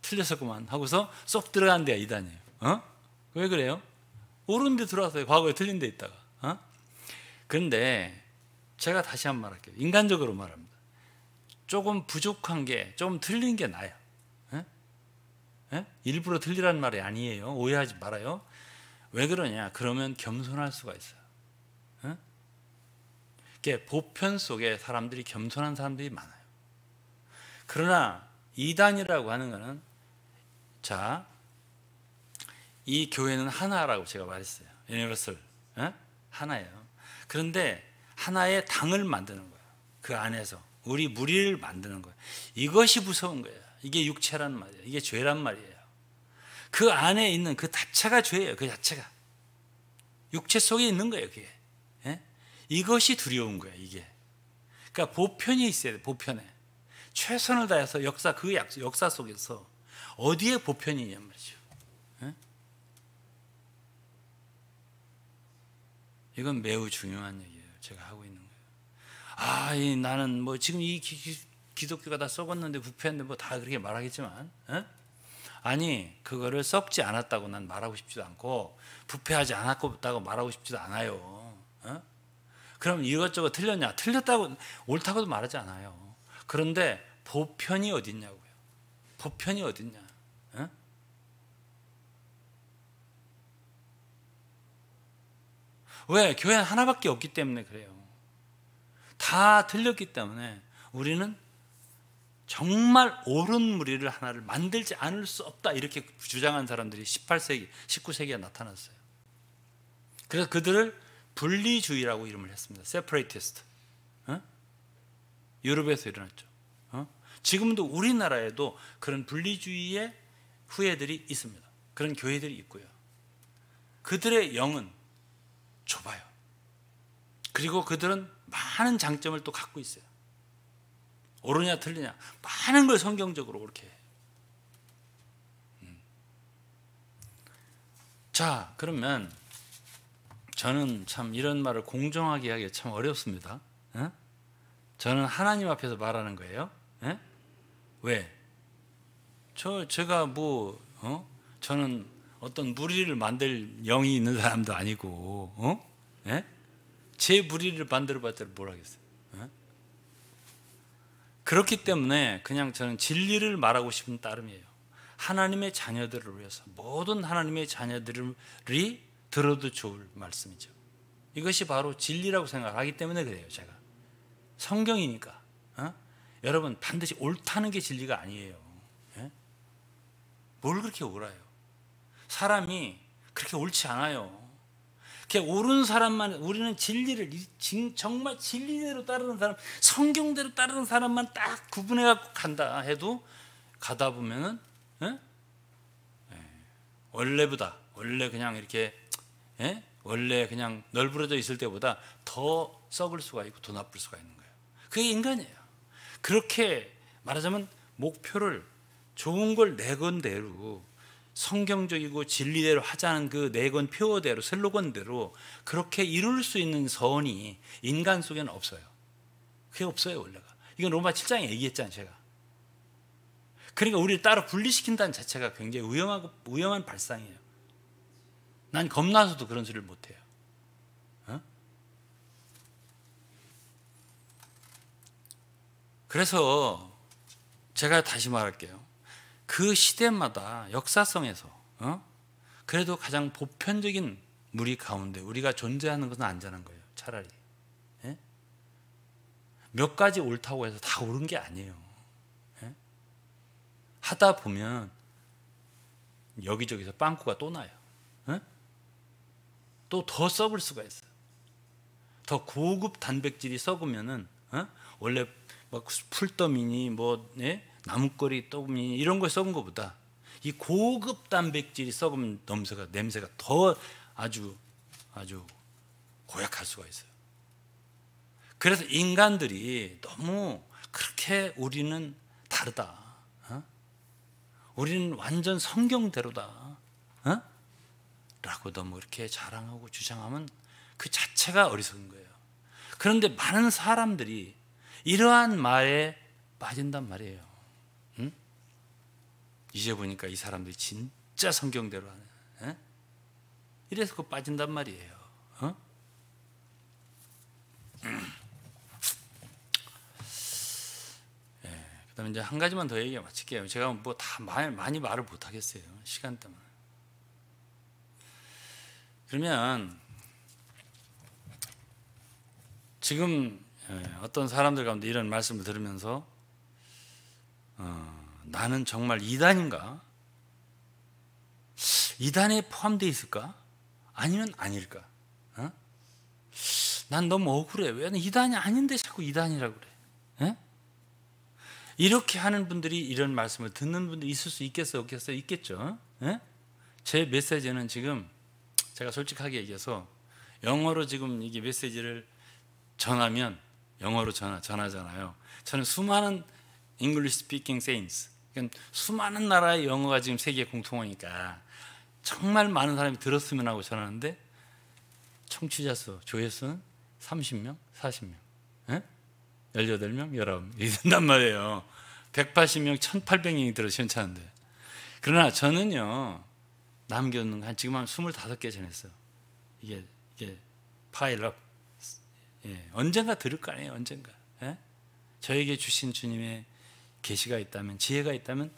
틀렸었구만 하고서 쏙 들어간 데가 이단이에요. 왜 그래요? 옳은 데 들어왔어요, 과거에 틀린 데 있다가. 그런데 제가 다시 한번 말할게요. 인간적으로 말합니다. 조금 부족한 게, 조금 틀린 게 나아요. 일부러 틀리라는 말이 아니에요. 오해하지 말아요. 왜 그러냐? 그러면 겸손할 수가 있어요. 이게 보편 속에 사람들이, 겸손한 사람들이 많아요. 그러나 이단이라고 하는 것은, 자, 이 교회는 하나라고 제가 말했어요. 유니버설, 하나예요. 그런데 하나의 당을 만드는 거예요. 그 안에서 우리 무리를 만드는 거예요. 이것이 무서운 거예요. 이게 육체란 말이에요. 이게 죄란 말이에요. 그 안에 있는 그 자체가 죄예요. 그 자체가 육체 속에 있는 거예요. 그게. 이것이 두려운 거예요. 이게. 그러니까 보편이 있어야 돼요. 보편에 최선을 다해서 역사 속에서 어디에 보편이 있냔 말이죠. 이건 매우 중요한 얘기예요. 제가 하고 있는 거예요. 나는 뭐 지금 이 기독교가 다 썩었는데 부패했는데 뭐 다 그렇게 말하겠지만, 아니 그거를 썩지 않았다고 난 말하고 싶지도 않고 부패하지 않았다고 말하고 싶지도 않아요. 그럼 이것저것 틀렸냐? 틀렸다고 옳다고도 말하지 않아요. 그런데 보편이 어딨냐고요. 보편이 어딨냐? 왜? 교회는 하나밖에 없기 때문에 그래요. 다 틀렸기 때문에 우리는 정말 옳은 무리를 하나를 만들지 않을 수 없다, 이렇게 주장한 사람들이 18세기, 19세기에 나타났어요. 그래서 그들을 분리주의라고 이름을 했습니다. 세퍼레이티스트. 유럽에서 일어났죠. 지금도 우리나라에도 그런 분리주의의 후예들이 있습니다. 그런 교회들이 있고요. 그들의 영은 좁아요. 그리고 그들은 많은 장점을 또 갖고 있어요. 옳으냐 틀리냐 많은 걸 성경적으로 옳게 해요. 자, 그러면 저는 참 이런 말을 공정하게 하기가 참 어렵습니다. 저는 하나님 앞에서 말하는 거예요. 왜? 제가 뭐 저는 어떤 무리를 만들 영이 있는 사람도 아니고 제 무리를 만들어봤자 뭘 하겠어요. 그렇기 때문에 그냥 저는 진리를 말하고 싶은 따름이에요. 하나님의 자녀들을 위해서, 모든 하나님의 자녀들이 들어도 좋을 말씀이죠. 이것이 바로 진리라고 생각하기 때문에 그래요. 제가 성경이니까. 여러분, 반드시 옳다는 게 진리가 아니에요. 뭘 그렇게 옳아요? 사람이 그렇게 옳지 않아요. 옳은 사람만, 우리는 진리를 정말 진리대로 따르는 사람, 성경대로 따르는 사람만 딱 구분해 갖고 간다 해도 가다 보면은 원래보다, 원래 그냥 이렇게 원래 그냥 널브러져 있을 때보다 더 썩을 수가 있고 더 나쁠 수가 있는 거예요. 그게 인간이에요. 그렇게 말하자면 목표를 좋은 걸 내건 대로, 성경적이고 진리대로 하자는 그 내건 표어대로, 슬로건대로 그렇게 이룰 수 있는 선이 인간 속에는 없어요. 그게 없어요, 원래가. 이건 로마 7장에 얘기했잖아요, 제가. 그러니까 우리를 따로 분리시킨다는 자체가 굉장히 위험한 발상이에요. 난 겁나서도 그런 소리를 못해요. 그래서 제가 다시 말할게요. 그 시대마다 역사성에서 그래도 가장 보편적인 무리 가운데 우리가 존재하는 것은 안전한 거예요. 차라리 몇 가지 옳다고 해서 다 옳은 게 아니에요. 하다 보면 여기저기서 빵꾸가 또 나요. 또 더 썩을 수가 있어요. 더 고급 단백질이 썩으면은 원래 막 풀더미니 뭐 나뭇가리 더미 이런 거 썩은 것보다 이 고급 단백질이 썩으면 냄새가 더 아주 고약할 수가 있어요. 그래서 인간들이 너무 그렇게 우리는 다르다, 우리는 완전 성경대로다 라고 너무 이렇게 자랑하고 주장하면 그 자체가 어리석은 거예요. 그런데 많은 사람들이 이러한 말에 빠진단 말이에요. 이제 보니까 이 사람들이 진짜 성경대로 하네. 이래서 그 빠진단 말이에요. 그다음에 이제 한 가지만 더 얘기 마칠게요. 제가 뭐 다 많이 말을 못 하겠어요, 시간 때문에. 그러면 지금 어떤 사람들 가운데 이런 말씀을 들으면서 나는 정말 이단인가? 이단에 포함되어 있을까? 아니면 아닐까? 난 너무 억울해. 왜 이단이 아닌데 자꾸 이단이라고 그래? 이렇게 하는 분들이, 이런 말씀을 듣는 분들이 있을 수 있겠어요? 없겠어요? 있겠죠? 제 메시지는 지금 제가 솔직하게 얘기해서 영어로 지금 이게 메시지를 전하면 영어로 전하잖아요. 저는 수많은 English speaking saints, 그러니까 수많은 나라의 영어가 지금 세계 공통어니까 정말 많은 사람이 들었으면 하고 전하는데 청취자 수, 조회수는 30명, 40명. 18명, 19명 이렇게 된단 말이에요. 180명, 1800명이 들어 시원찮은데. 그러나 저는요, 남겨놓는 거 지금 한 25개 전했어요. 이게 파일업. 예, 언젠가 들을 거 아니에요. 언젠가. 예? 저에게 주신 주님의 계시가 있다면, 지혜가 있다면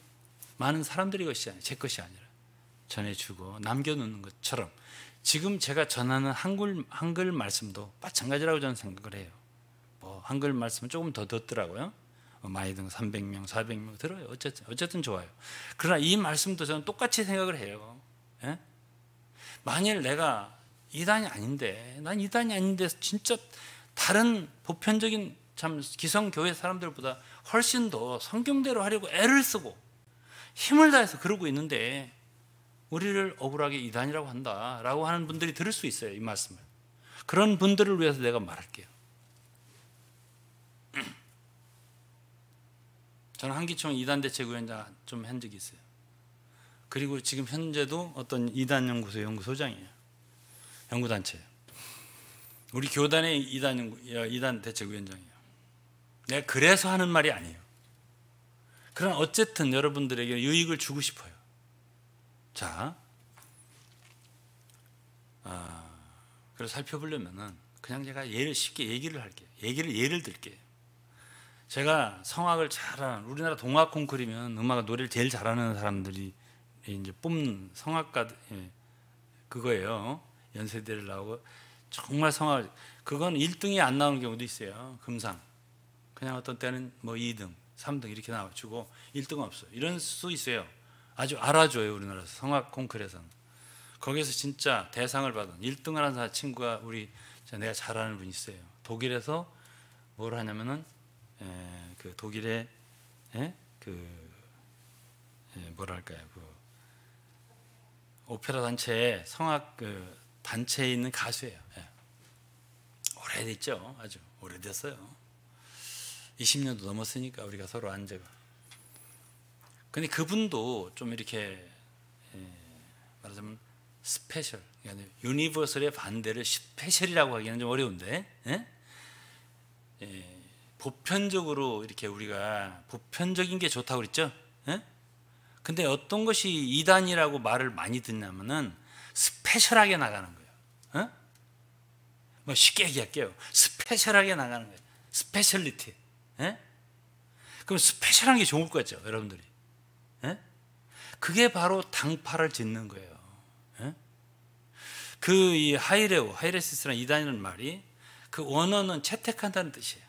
많은 사람들의 것이 아니라 제 것이 아니라 전해주고 남겨놓는 것처럼 지금 제가 전하는 한글 말씀도 마찬가지라고 저는 생각을 해요. 뭐 한글 말씀은 조금 더 듣더라고요. 많이 든 300명, 400명 들어요. 어쨌든 좋아요. 그러나 이 말씀도 저는 똑같이 생각을 해요. 예? 만일 내가 이단이 아닌데, 난 이단이 아닌데 진짜 다른 보편적인 참 기성교회 사람들보다 훨씬 더 성경대로 하려고 애를 쓰고 힘을 다해서 그러고 있는데 우리를 억울하게 이단이라고 한다라고 하는 분들이 들을 수 있어요. 이 말씀을. 그런 분들을 위해서 내가 말할게요. 저는 한기총 이단대책위원장 좀 한 적이 있어요. 그리고 지금 현재도 어떤 이단연구소 연구소장이에요. 연구단체예요. 우리 교단의 이단대책위원장이에요. 내가 그래서 하는 말이 아니에요. 그러나 어쨌든 여러분들에게 유익을 주고 싶어요. 자, 그래서 살펴보려면은 그냥 제가 쉽게 얘기를 할게요. 예를 들게요. 제가 성악을 잘하는, 우리나라 동악 콩쿠르면 노래를 제일 잘하는 사람들이 이제 뽑는 성악가, 그거예요. 연세대를 나오고 정말 성악, 그건 1등이 안 나오는 경우도 있어요. 금상. 그냥 어떤 때는 뭐 2등, 3등 이렇게 나와주고 1등은 없어요. 이런 수 있어요. 아주 알아줘요. 우리나라에서 성악 콩쿠르에서는. 거기서 진짜 대상을 받은 1등을 하는 친구가 내가 잘 아는 분이 있어요. 독일에서 뭘 하냐면은 그 독일의 뭐랄까요, 그 오페라 단체의 성악 그 단체에 있는 가수예요. 오래됐죠. 아주 오래됐어요. 20년도 넘었으니까 우리가 서로 안 제가. 근데 그분도 좀 이렇게 말하자면 스페셜, 그러니까 유니버설의 반대를 스페셜이라고 하기는 좀 어려운데, 보편적으로 이렇게 우리가 보편적인 게 좋다고 그랬죠. 근데 어떤 것이 이단이라고 말을 많이 듣냐면은 스페셜하게 나가는 거예요. 뭐 쉽게 얘기할게요. 스페셜하게 나가는 거예요. 스페셜리티. 그럼 스페셜한 게 좋을 것 같죠, 여러분들이. 그게 바로 당파를 짓는 거예요. 그 이 하이레시스라는 이단이라는 말이 그 원어는 채택한다는 뜻이에요.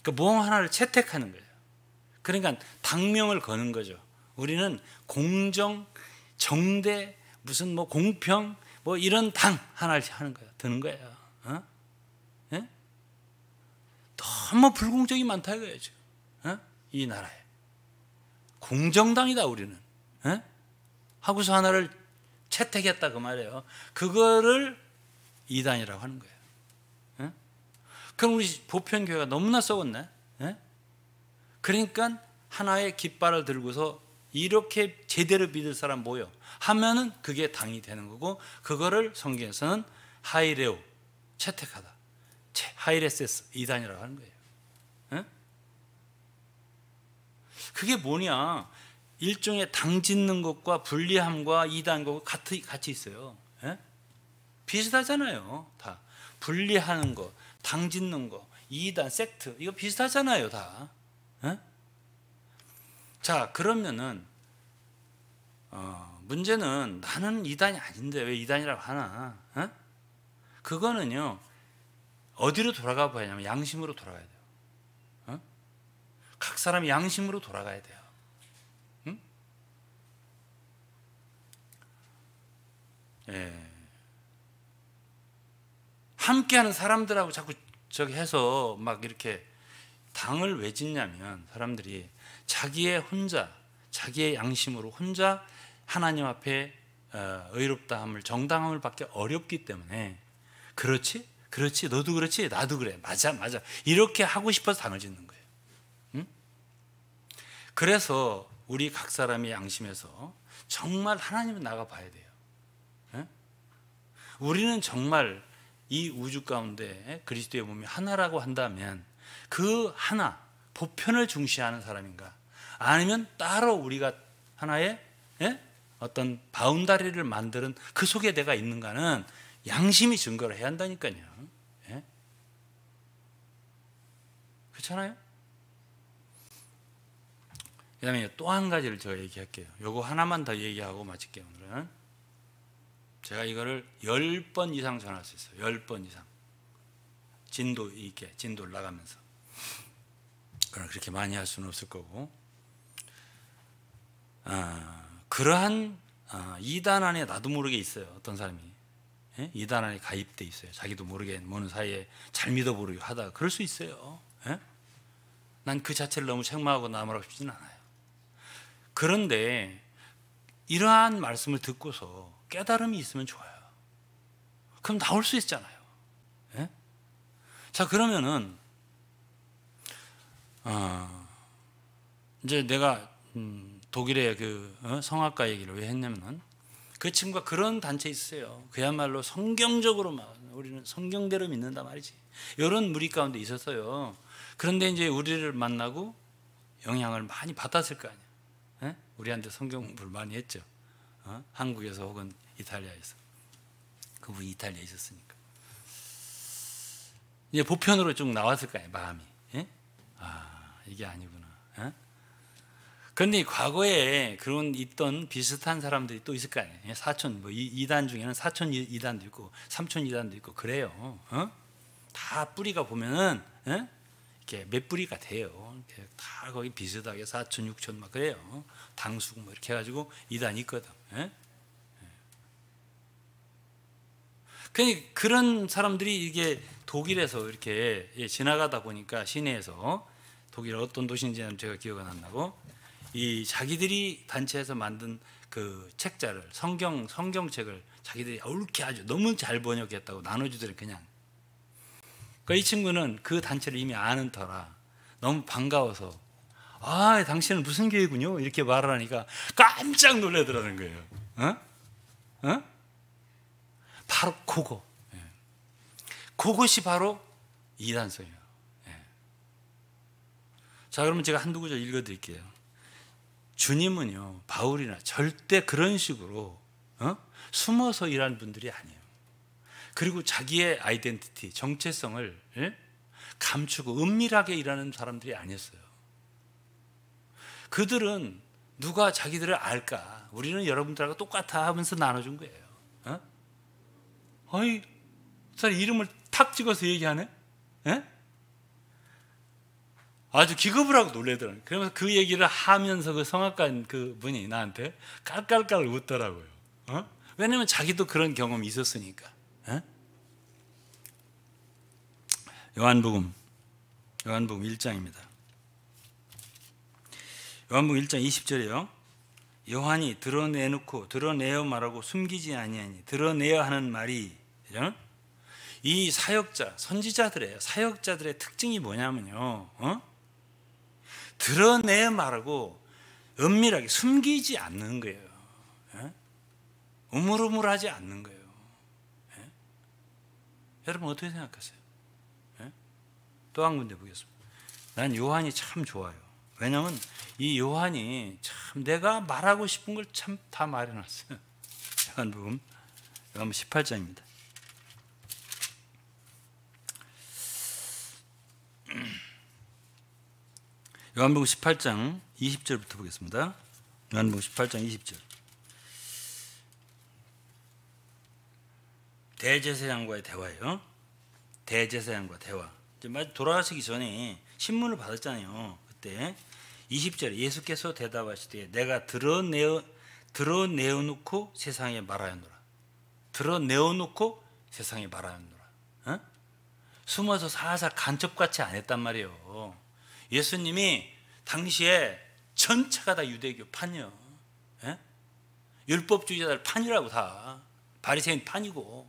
그 뭐 하나를 채택하는 거예요. 그러니까 당명을 거는 거죠. 우리는 공정, 정대, 무슨 뭐 공평, 뭐 이런 당 하나를 하는 거예요. 드는 거예요. 너무 불공정이 많다 이거예요, 지금. 이 나라에. 공정당이다 우리는. 하고서 하나를 채택했다 그 말이에요. 그거를 이단이라고 하는 거예요. 그럼 우리 보편교회가 너무나 썩었네. 그러니까 하나의 깃발을 들고서 이렇게 제대로 믿을 사람 모여 하면은 그게 당이 되는 거고, 그거를 성경에서는 하이레오, 채택하다, 하이레세스, 이단이라고 하는 거예요. 그게 뭐냐? 일종의 당 짓는 것과 분리함과 이단과 같이 있어요. 비슷하잖아요. 다 분리하는 거, 당 짓는 거, 이단, 섹트, 이거 비슷하잖아요. 다. 자, 그러면은 문제는 나는 이단이 아닌데 왜 이단이라고 하나? 그거는요, 어디로 돌아가 봐야 하냐면 양심으로 돌아가야 돼요. 각 사람이 양심으로 돌아가야 돼요. 함께하는 사람들하고 자꾸 저기 해서 막 이렇게 당을 왜 짓냐면, 사람들이 자기의 양심으로 혼자 하나님 앞에 의롭다함을, 정당함을 받기 어렵기 때문에, 그렇지 너도 그렇지 나도 그래, 맞아 이렇게 하고 싶어서 당을 짓는 거예요. 그래서 우리 각 사람의 양심에서 정말 하나님을 나가 봐야 돼요. 우리는 정말 이 우주 가운데 그리스도의 몸이 하나라고 한다면 그 하나 보편을 중시하는 사람인가, 아니면 따로 우리가 하나의 어떤 바운다리를 만드는 그 속에 내가 있는가는 양심이 증거를 해야 한다니까요. 그렇잖아요. 그 다음에 또 한 가지를 제가 얘기할게요. 요거 하나만 더 얘기하고 마칠게요. 오늘은 제가 이거를 10번 이상 전할 수 있어요. 10번 이상 진도 있게, 진도를 나가면서. 그러나 그렇게 많이 할 수는 없을 거고, 그러한 이단 안에 나도 모르게 있어요. 어떤 사람이 이단 안에 가입돼 있어요. 자기도 모르게 모르는 사이에 잘 믿어보려고 하다가 그럴 수 있어요. 난 그 자체를 너무 책망하고 나무라고 싶지는 않아요. 그런데 이러한 말씀을 듣고서 깨달음이 있으면 좋아요. 그럼 나올 수 있잖아요. 자, 그러면은 이제 내가 독일의 그 성악가 얘기를 왜 했냐면은, 그 친구가 그런 단체에 있어요. 그야말로 성경적으로만, 우리는 성경대로 믿는다 말이지, 이런 무리 가운데 있었어요. 그런데 이제 우리를 만나고 영향을 많이 받았을 거 아니야. 우리한테 성경 공부를 많이 했죠. 한국에서 혹은 이탈리아에서. 그분이 이탈리아에 있었으니까 이제 보편으로 쭉 나왔을 거 아니에요, 마음이. 이게 아니구나. 그런데 과거에 그런 있던 비슷한 사람들이 또 있을 거 아니에요. 사촌, 뭐 이단 중에는 사촌 이단도 있고 삼촌 이단도 있고 그래요. 다 뿌리가 보면은 이렇게 몇 뿌리가 돼요. 이렇게 다 거기 비슷하게 사촌, 육촌 막 그래요. 당숙 뭐 이렇게 해가지고 이단이 있거든. 그런 사람들이 이게 독일에서 이렇게 지나가다 보니까 시내에서, 독일 어떤 도시인지는 제가 기억은 안 나고, 이 자기들이 단체에서 만든 그 책자를, 성경책을 자기들이 옳게 아주 너무 잘 번역했다고 나눠주더래. 그냥. 그러니까 이 친구는 그 단체를 이미 아는 터라 너무 반가워서, 당신은 무슨 교회군요? 이렇게 말을 하니까 깜짝 놀라더라는 거예요. 바로 그것이 바로 이단성이에요. 자, 그러면 제가 한두 구절 읽어드릴게요. 주님은요, 바울이나 절대 그런 식으로 숨어서 일하는 분들이 아니에요. 그리고 자기의 아이덴티티, 정체성을 감추고 은밀하게 일하는 사람들이 아니었어요. 그들은 누가 자기들을 알까? 우리는 여러분들하고 똑같아 하면서 나눠준 거예요. 그 사람 이름을 탁 찍어서 얘기하네? 아주 기겁을 하고 놀래더라고요. 그러면서 그 얘기를 하면서 그 성악가 그 분이 나한테 깔깔깔 웃더라고요. 왜냐면 자기도 그런 경험이 있었으니까. 요한복음 1장입니다. 요한복음 1장 20절이요. 요한이 드러내어 말하고 숨기지 아니하니, 드러내어 하는 말이, 이 사역자, 사역자들의 특징이 뭐냐면요, 드러내어 말하고 은밀하게 숨기지 않는 거예요. 우물우물하지 않는 거예요. 여러분 어떻게 생각하세요? 또 한 군데 보겠습니다. 난 요한이 참 좋아요. 왜냐하면 이 요한이 참 내가 말하고 싶은 걸 참 다 말해놨어요. 요한복음 18장입니다. 요한복음 18장 20절부터 보겠습니다. 요한복음 18장 20절. 대제사장과의 대화예요. 대제사장과 대화. 이제 돌아가시기 전에 신문을 받았잖아요. 그때 20절에 예수께서 대답하시되 내가 드러내어 놓고 세상에 말하였노라. 드러내어 놓고 세상에 말하였노라. 숨어서 살살 간첩같이 안 했단 말이에요. 예수님이 당시에 전체가 다 유대교 판이요. 율법주의자들 판이라고, 다 바리새인 판이고,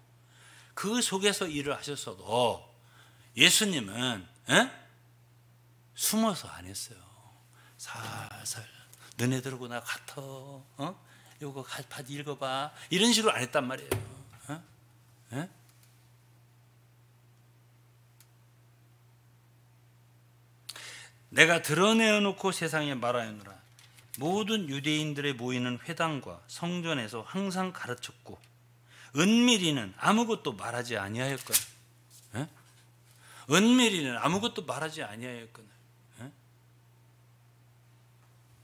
그 속에서 일을 하셨어도 예수님은 숨어서 안 했어요. 살살 너네들하고 나 같아. 요거 읽어봐. 이런 식으로 안 했단 말이에요. 내가 드러내어놓고 세상에 말하였노라. 모든 유대인들의 모이는 회당과 성전에서 항상 가르쳤고 은밀히는 아무것도 말하지 아니하였거늘. 은밀히는 아무것도 말하지 아니하였거늘.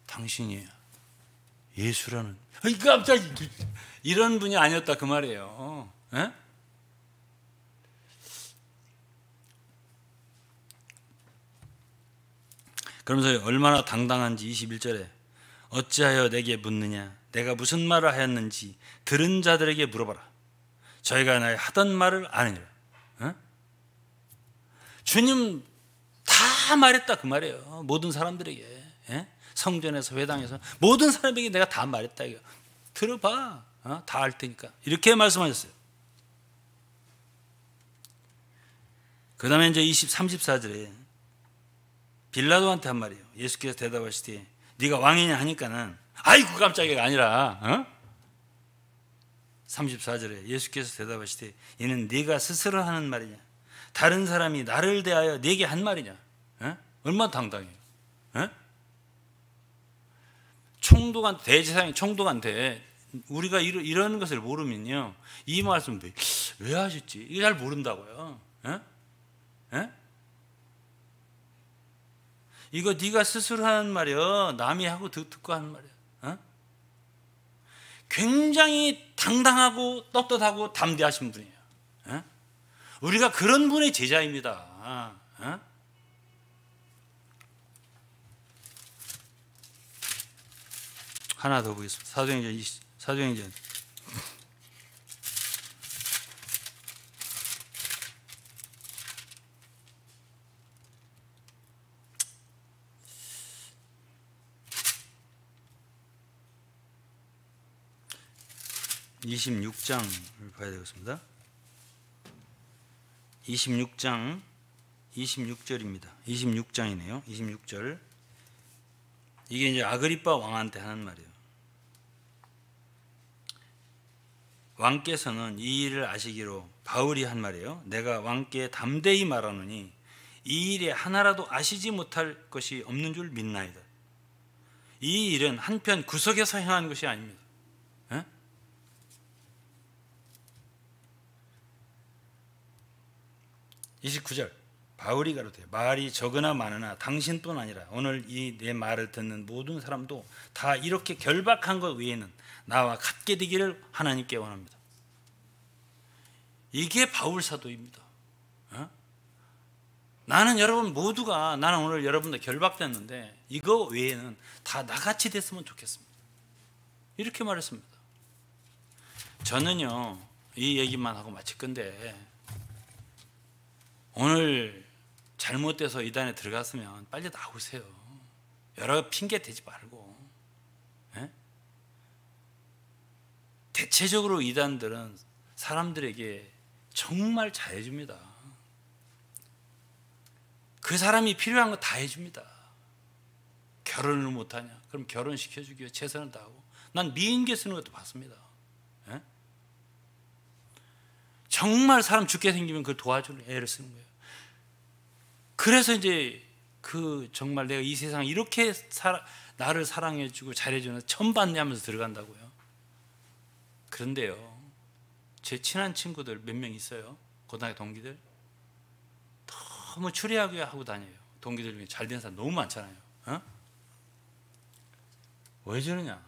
당신이 예수라는 깜짝이 이런 분이 아니었다 그 말이에요. 그러면서 얼마나 당당한지 21절에 어찌하여 내게 묻느냐. 내가 무슨 말을 하였는지 들은 자들에게 물어봐라. 저희가 나의 하던 말을 아느니라. 주님 다 말했다 그 말이에요. 모든 사람들에게. 성전에서 회당에서 모든 사람에게 내가 다 말했다. 이거. 들어봐. 다 알 테니까. 이렇게 말씀하셨어요. 그 다음에 이제 34절에 빌라도한테 한 말이에요. 예수께서 대답하시되 네가 왕이냐 하니까는 아이고 깜짝이가 아니라 34절에 예수께서 대답하시되 이는 네가 스스로 하는 말이냐 다른 사람이 나를 대하여 네게 한 말이냐. 얼마나 당당해요. 총독한테 대제사장이 총독한테 우리가 이런 것을 모르면요 이 말씀 왜 하셨지? 이거 잘 모른다고요. 이거 네가 스스로 하는 말이야. 남이 하고 듣고 하는 말이야. 굉장히 당당하고 떳떳하고 담대하신 분이에요. 우리가 그런 분의 제자입니다. 하나 더 보겠습니다. 사도행전 26장을 봐야 되겠습니다. 26장 26절입니다. 26장이네요. 26절. 이게 이제 아그리빠 왕한테 하는 말이에요. 왕께서는 이 일을 아시기로 바울이 한 말이에요. 내가 왕께 담대히 말하노니 이 일에 하나라도 아시지 못할 것이 없는 줄 믿나이다. 이 일은 한편 구석에서 행한 것이 아닙니다. 29절 바울이 가로되 말이 적으나 많으나 당신뿐 아니라 오늘 이 내 말을 듣는 모든 사람도 다 이렇게 결박한 것 외에는 나와 같게 되기를 하나님께 원합니다. 이게 바울 사도입니다. 나는 여러분 모두가 나는 오늘 여러분들 결박됐는데 이거 외에는 다 나같이 됐으면 좋겠습니다. 이렇게 말했습니다. 저는요 이 얘기만 하고 마칠 건데 오늘 잘못돼서 이단에 들어갔으면 빨리 나오세요. 여러 핑계 대지 말고. 대체적으로 이단들은 사람들에게 정말 잘해줍니다. 그 사람이 필요한 거 다 해줍니다. 결혼을 못하냐? 그럼 결혼시켜주기로 최선을 다하고. 난 미인계 쓰는 것도 봤습니다. 정말 사람 죽게 생기면 그걸 도와줄 애를 쓰는 거예요. 그래서 이제 그 정말 내가 이 세상 이렇게 나를 사랑해주고 잘해주는 처음 봤네 하면서 들어간다고요. 그런데요 제 친한 친구들 몇 명 있어요. 고등학교 동기들 너무 추리하게 하고 다녀요. 동기들 중에 잘된 사람 너무 많잖아요. 왜 저러냐.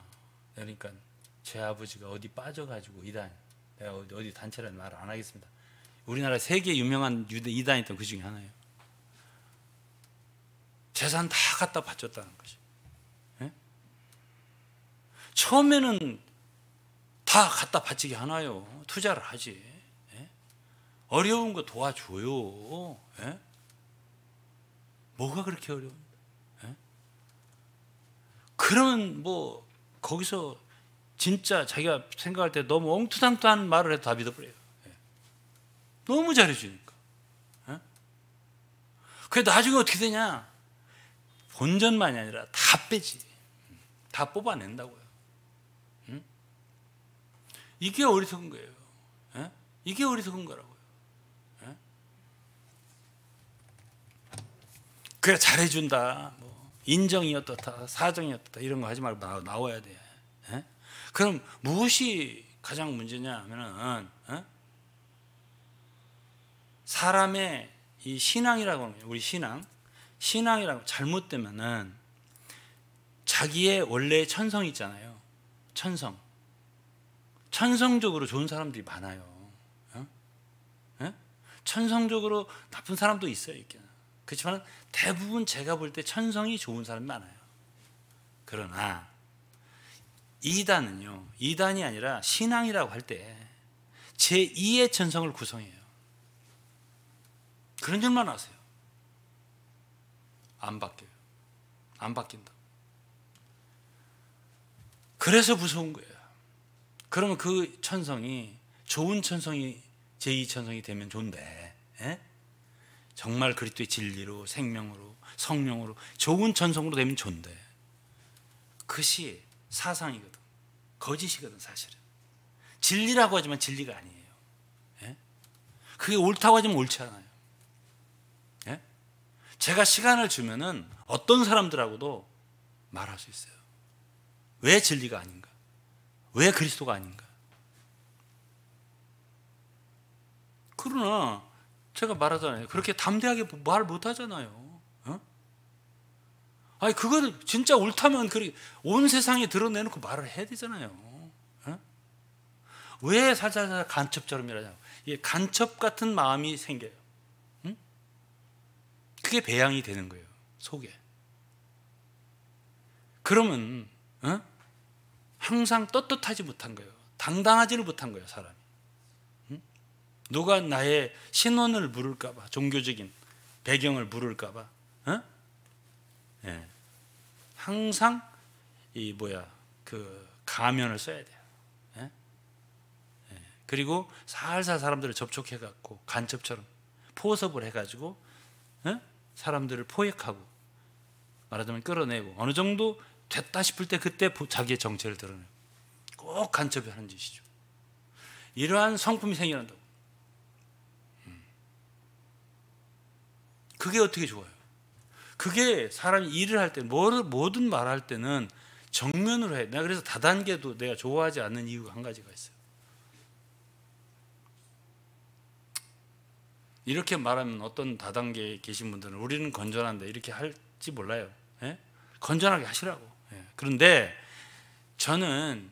그러니까 제 아버지가 어디 빠져가지고 이단, 내가 어디 단체라는 말을 안 하겠습니다. 우리나라 세계 유명한 이단이 있던 그 중에 하나예요. 재산 다 갖다 바쳤다는 것이. 처음에는 다 갖다 바치게 하나요? 투자를 하지. 어려운 거 도와줘요. 뭐가 그렇게 어려운데? 그러면 뭐 거기서 진짜 자기가 생각할 때 너무 엉투당투한 말을 해도 다 믿어버려요. 너무 잘해주니까. 그래 나중에 어떻게 되냐? 본전만이 아니라 다 빼지. 다 뽑아낸다고요. 이게 어리석은 거예요. 이게 어리석은 거라고요. 그래 잘해준다, 뭐 인정이 어떻다, 사정이 어떻다 이런 거 하지 말고 나와야 돼. 예? 그럼 무엇이 가장 문제냐 하면은 사람의 이 신앙이라고 하는 거예요. 우리 신앙이라고 잘못되면은 자기의 원래 천성이 있잖아요. 천성적으로 좋은 사람들이 많아요. 천성적으로 나쁜 사람도 있어요. 그렇지만 대부분 제가 볼 때 천성이 좋은 사람이 많아요. 그러나 이단이 아니라 신앙이라고 할 때 제2의 천성을 구성해요. 그런 줄만 아세요. 안 바뀌어요. 안 바뀐다. 그래서 무서운 거예요. 그러면 그 천성이 좋은 천성이 제2천성이 되면 좋은데, 정말 그리스도의 진리로, 생명으로, 성령으로 좋은 천성으로 되면 좋은데, 그것이 사상이거든, 거짓이거든. 사실은 진리라고 하지만 진리가 아니에요. 그게 옳다고 하지만 옳지 않아요. 제가 시간을 주면은 어떤 사람들하고도 말할 수 있어요. 왜 진리가 아닌가? 왜 그리스도가 아닌가? 그러나 제가 말하잖아요. 그렇게 담대하게 말 못하잖아요. 아니 그거를 진짜 옳다면 온 세상에 드러내놓고 말을 해야 되잖아요. 왜 살살살 간첩처럼 이러냐고. 간첩 같은 마음이 생겨요. 그게 배양이 되는 거예요, 속에. 그러면 항상 떳떳하지 못한 거예요. 당당하지를 못한 거예요, 사람이. 누가 나의 신원을 물을까 봐, 종교적인 배경을 물을까 봐, 항상 그 가면을 써야 돼요. 그리고 살살 사람들을 접촉해 갖고 간첩처럼 포섭을 해 가지고 사람들을 포획하고, 말하자면 끌어내고, 어느 정도 됐다 싶을 때 그때 자기의 정체를 드러내고, 꼭 간첩이 하는 짓이죠. 이러한 성품이 생겨난다고. 그게 어떻게 좋아요? 그게 사람이 일을 할 때, 뭐든 말할 때는 정면으로 해. 내가 그래서 다단계도 내가 좋아하지 않는 이유가 한 가지가 있어요. 이렇게 말하면 어떤 다단계에 계신 분들은 우리는 건전한데 이렇게 할지 몰라요. 건전하게 하시라고. 그런데 저는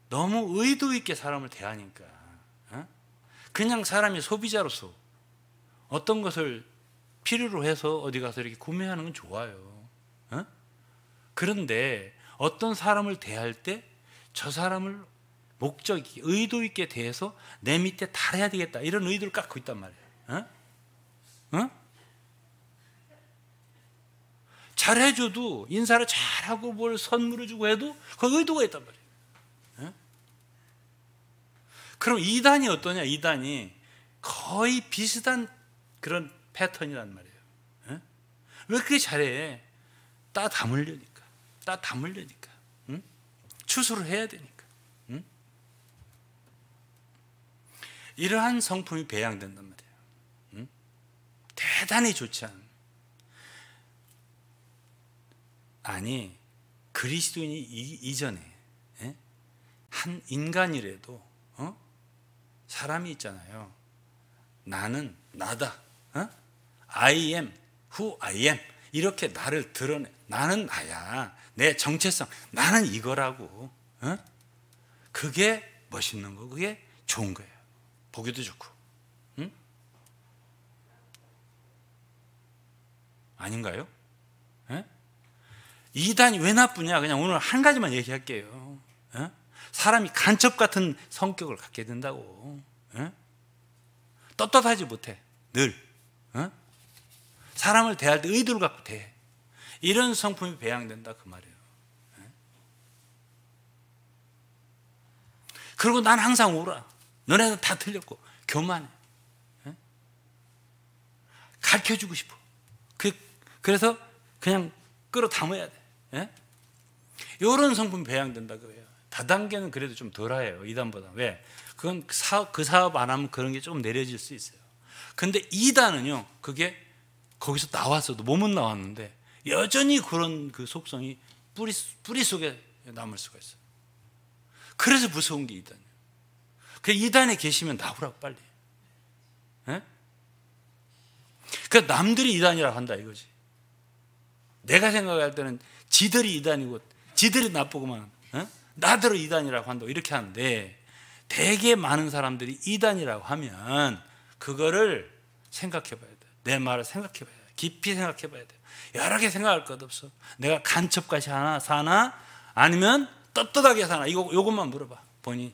너무 의도 있게 사람을 대하니까, 그냥 사람이 소비자로서 어떤 것을 필요로 해서 어디 가서 이렇게 구매하는 건 좋아요. 그런데 어떤 사람을 대할 때 저 사람을 목적이 의도 있게 대해서 내 밑에 달해야 되겠다, 이런 의도를 갖고 있단 말이에요. 잘해줘도, 인사를 잘하고 뭘 선물을 주고 해도 그 의도가 있단 말이에요. 그럼 이단이 어떠냐? 이단이 거의 비슷한 그런 패턴이란 말이에요. 왜 그렇게 잘해? 따 담으려니까. 추수를 해야 되니까. 이러한 성품이 배양된단 말이에요. 대단히 좋지 않은. 아니, 그리스도인이 이전에 한 인간이라도 사람이 있잖아요. 나는 나다. I am who I am. 이렇게 나를 드러내. 나는 나야. 내 정체성. 나는 이거라고. 그게 멋있는 거. 그게 좋은 거예요. 보기도 좋고. 아닌가요? 이단이 왜 나쁘냐? 그냥 오늘 한 가지만 얘기할게요. 사람이 간첩 같은 성격을 갖게 된다고. 떳떳하지 못해. 늘 사람을 대할 때 의도를 갖고 대해. 이런 성품이 배양된다 그 말이에요. 그리고 난 항상 옳아. 너네는 다 틀렸고. 교만해. 가르쳐주고 싶어. 그래서 그냥 끌어담아야 돼. 이런 성품이 배양된다 그래요. 다단계는 그래도 좀 덜해요, 이단보다. 왜? 그건 그 사업 안 하면 그런 게 조금 내려질 수 있어요. 근데 이단은요, 그게 거기서 나왔어도 몸은 나왔는데 여전히 그런 그 속성이 뿌리 속에 남을 수가 있어요. 그래서 무서운 게 이단이에요. 그 이단에 계시면 나오라고 빨리. 예? 그 남들이 이단이라고 한다 이거지. 내가 생각할 때는 지들이 이단이고 지들이 나쁘구만. 예? 나더러 이단이라고 한다고 이렇게 하는데, 되게 많은 사람들이 이단이라고 하면 그거를 생각해 봐야 돼. 내 말을 생각해 봐야 돼. 깊이 생각해 봐야 돼. 여러 개 생각할 것 없어. 내가 간첩같이 사나 아니면 떳떳하게 사나, 요것만 물어봐. 본인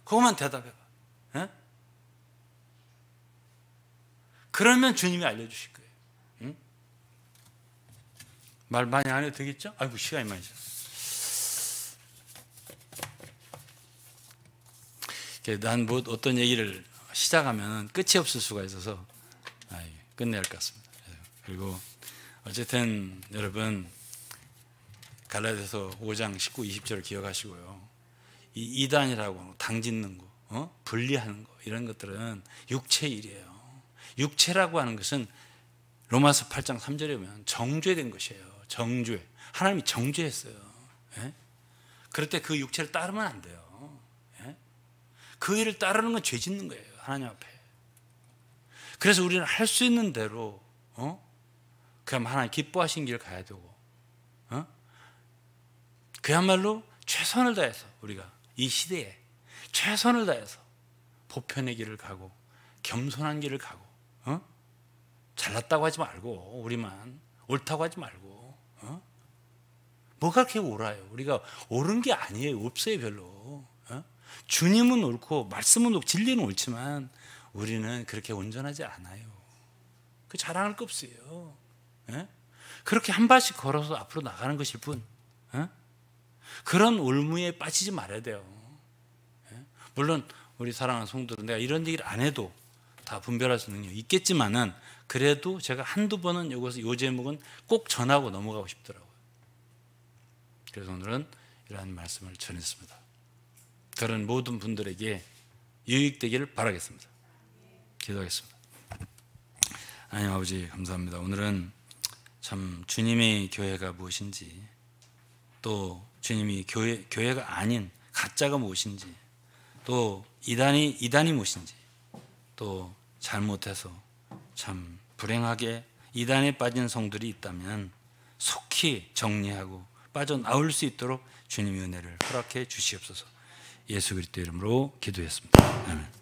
그것만 대답해 봐. 예? 그러면 주님이 알려주실 거예요. 응? 말 많이 안 해도 되겠죠? 아이고 시간이 많이 졌어. 난 뭐 어떤 얘기를 시작하면 끝이 없을 수가 있어서 끝내야 할 것 같습니다. 그리고 어쨌든 여러분, 갈라디아서 5장 19, 20절을 기억하시고요. 이 이단이라고 당 짓는 거, 분리하는 거, 이런 것들은 육체의 일이에요. 육체라고 하는 것은 로마서 8장 3절에 보면 정죄된 것이에요. 정죄. 하나님이 정죄했어요. 예? 그럴 때 그 육체를 따르면 안 돼요. 예? 그 일을 따르는 건 죄 짓는 거예요, 하나님 앞에. 그래서 우리는 할 수 있는 대로 그럼 하나님 기뻐하신 길 가야 되고, 그야말로 최선을 다해서 우리가 이 시대에 최선을 다해서 보편의 길을 가고 겸손한 길을 가고, 잘났다고 하지 말고, 우리만 옳다고 하지 말고, 뭐가 그렇게 옳아요? 우리가 옳은 게 아니에요. 없어요 별로. 주님은 옳고 말씀은 옳고 진리는 옳지만 우리는 그렇게 온전하지 않아요. 그 자랑할 거 없어요. 그렇게 한 발씩 걸어서 앞으로 나가는 것일 뿐, 그런 올무에 빠지지 말아야 돼요. 물론 우리 사랑하는 성도들은 내가 이런 얘기를 안 해도 다 분별할 수 있는 능력이 있겠지만은, 그래도 제가 한두 번은 요 제목은 꼭 전하고 넘어가고 싶더라고요. 그래서 오늘은 이러한 말씀을 전했습니다. 그런 모든 분들에게 유익되기를 바라겠습니다. 기도하겠습니다. 하나님 아버지 감사합니다. 오늘은 참 주님의 교회가 무엇인지, 또 주님이 교회가 아닌 가짜가 무엇인지, 또 이단이 무엇인지, 또 잘못해서 참 불행하게 이단에 빠진 성들이 있다면 속히 정리하고 빠져나올 수 있도록 주님의 은혜를 허락해 주시옵소서. 예수 그리스도 이름으로 기도했습니다. 아멘.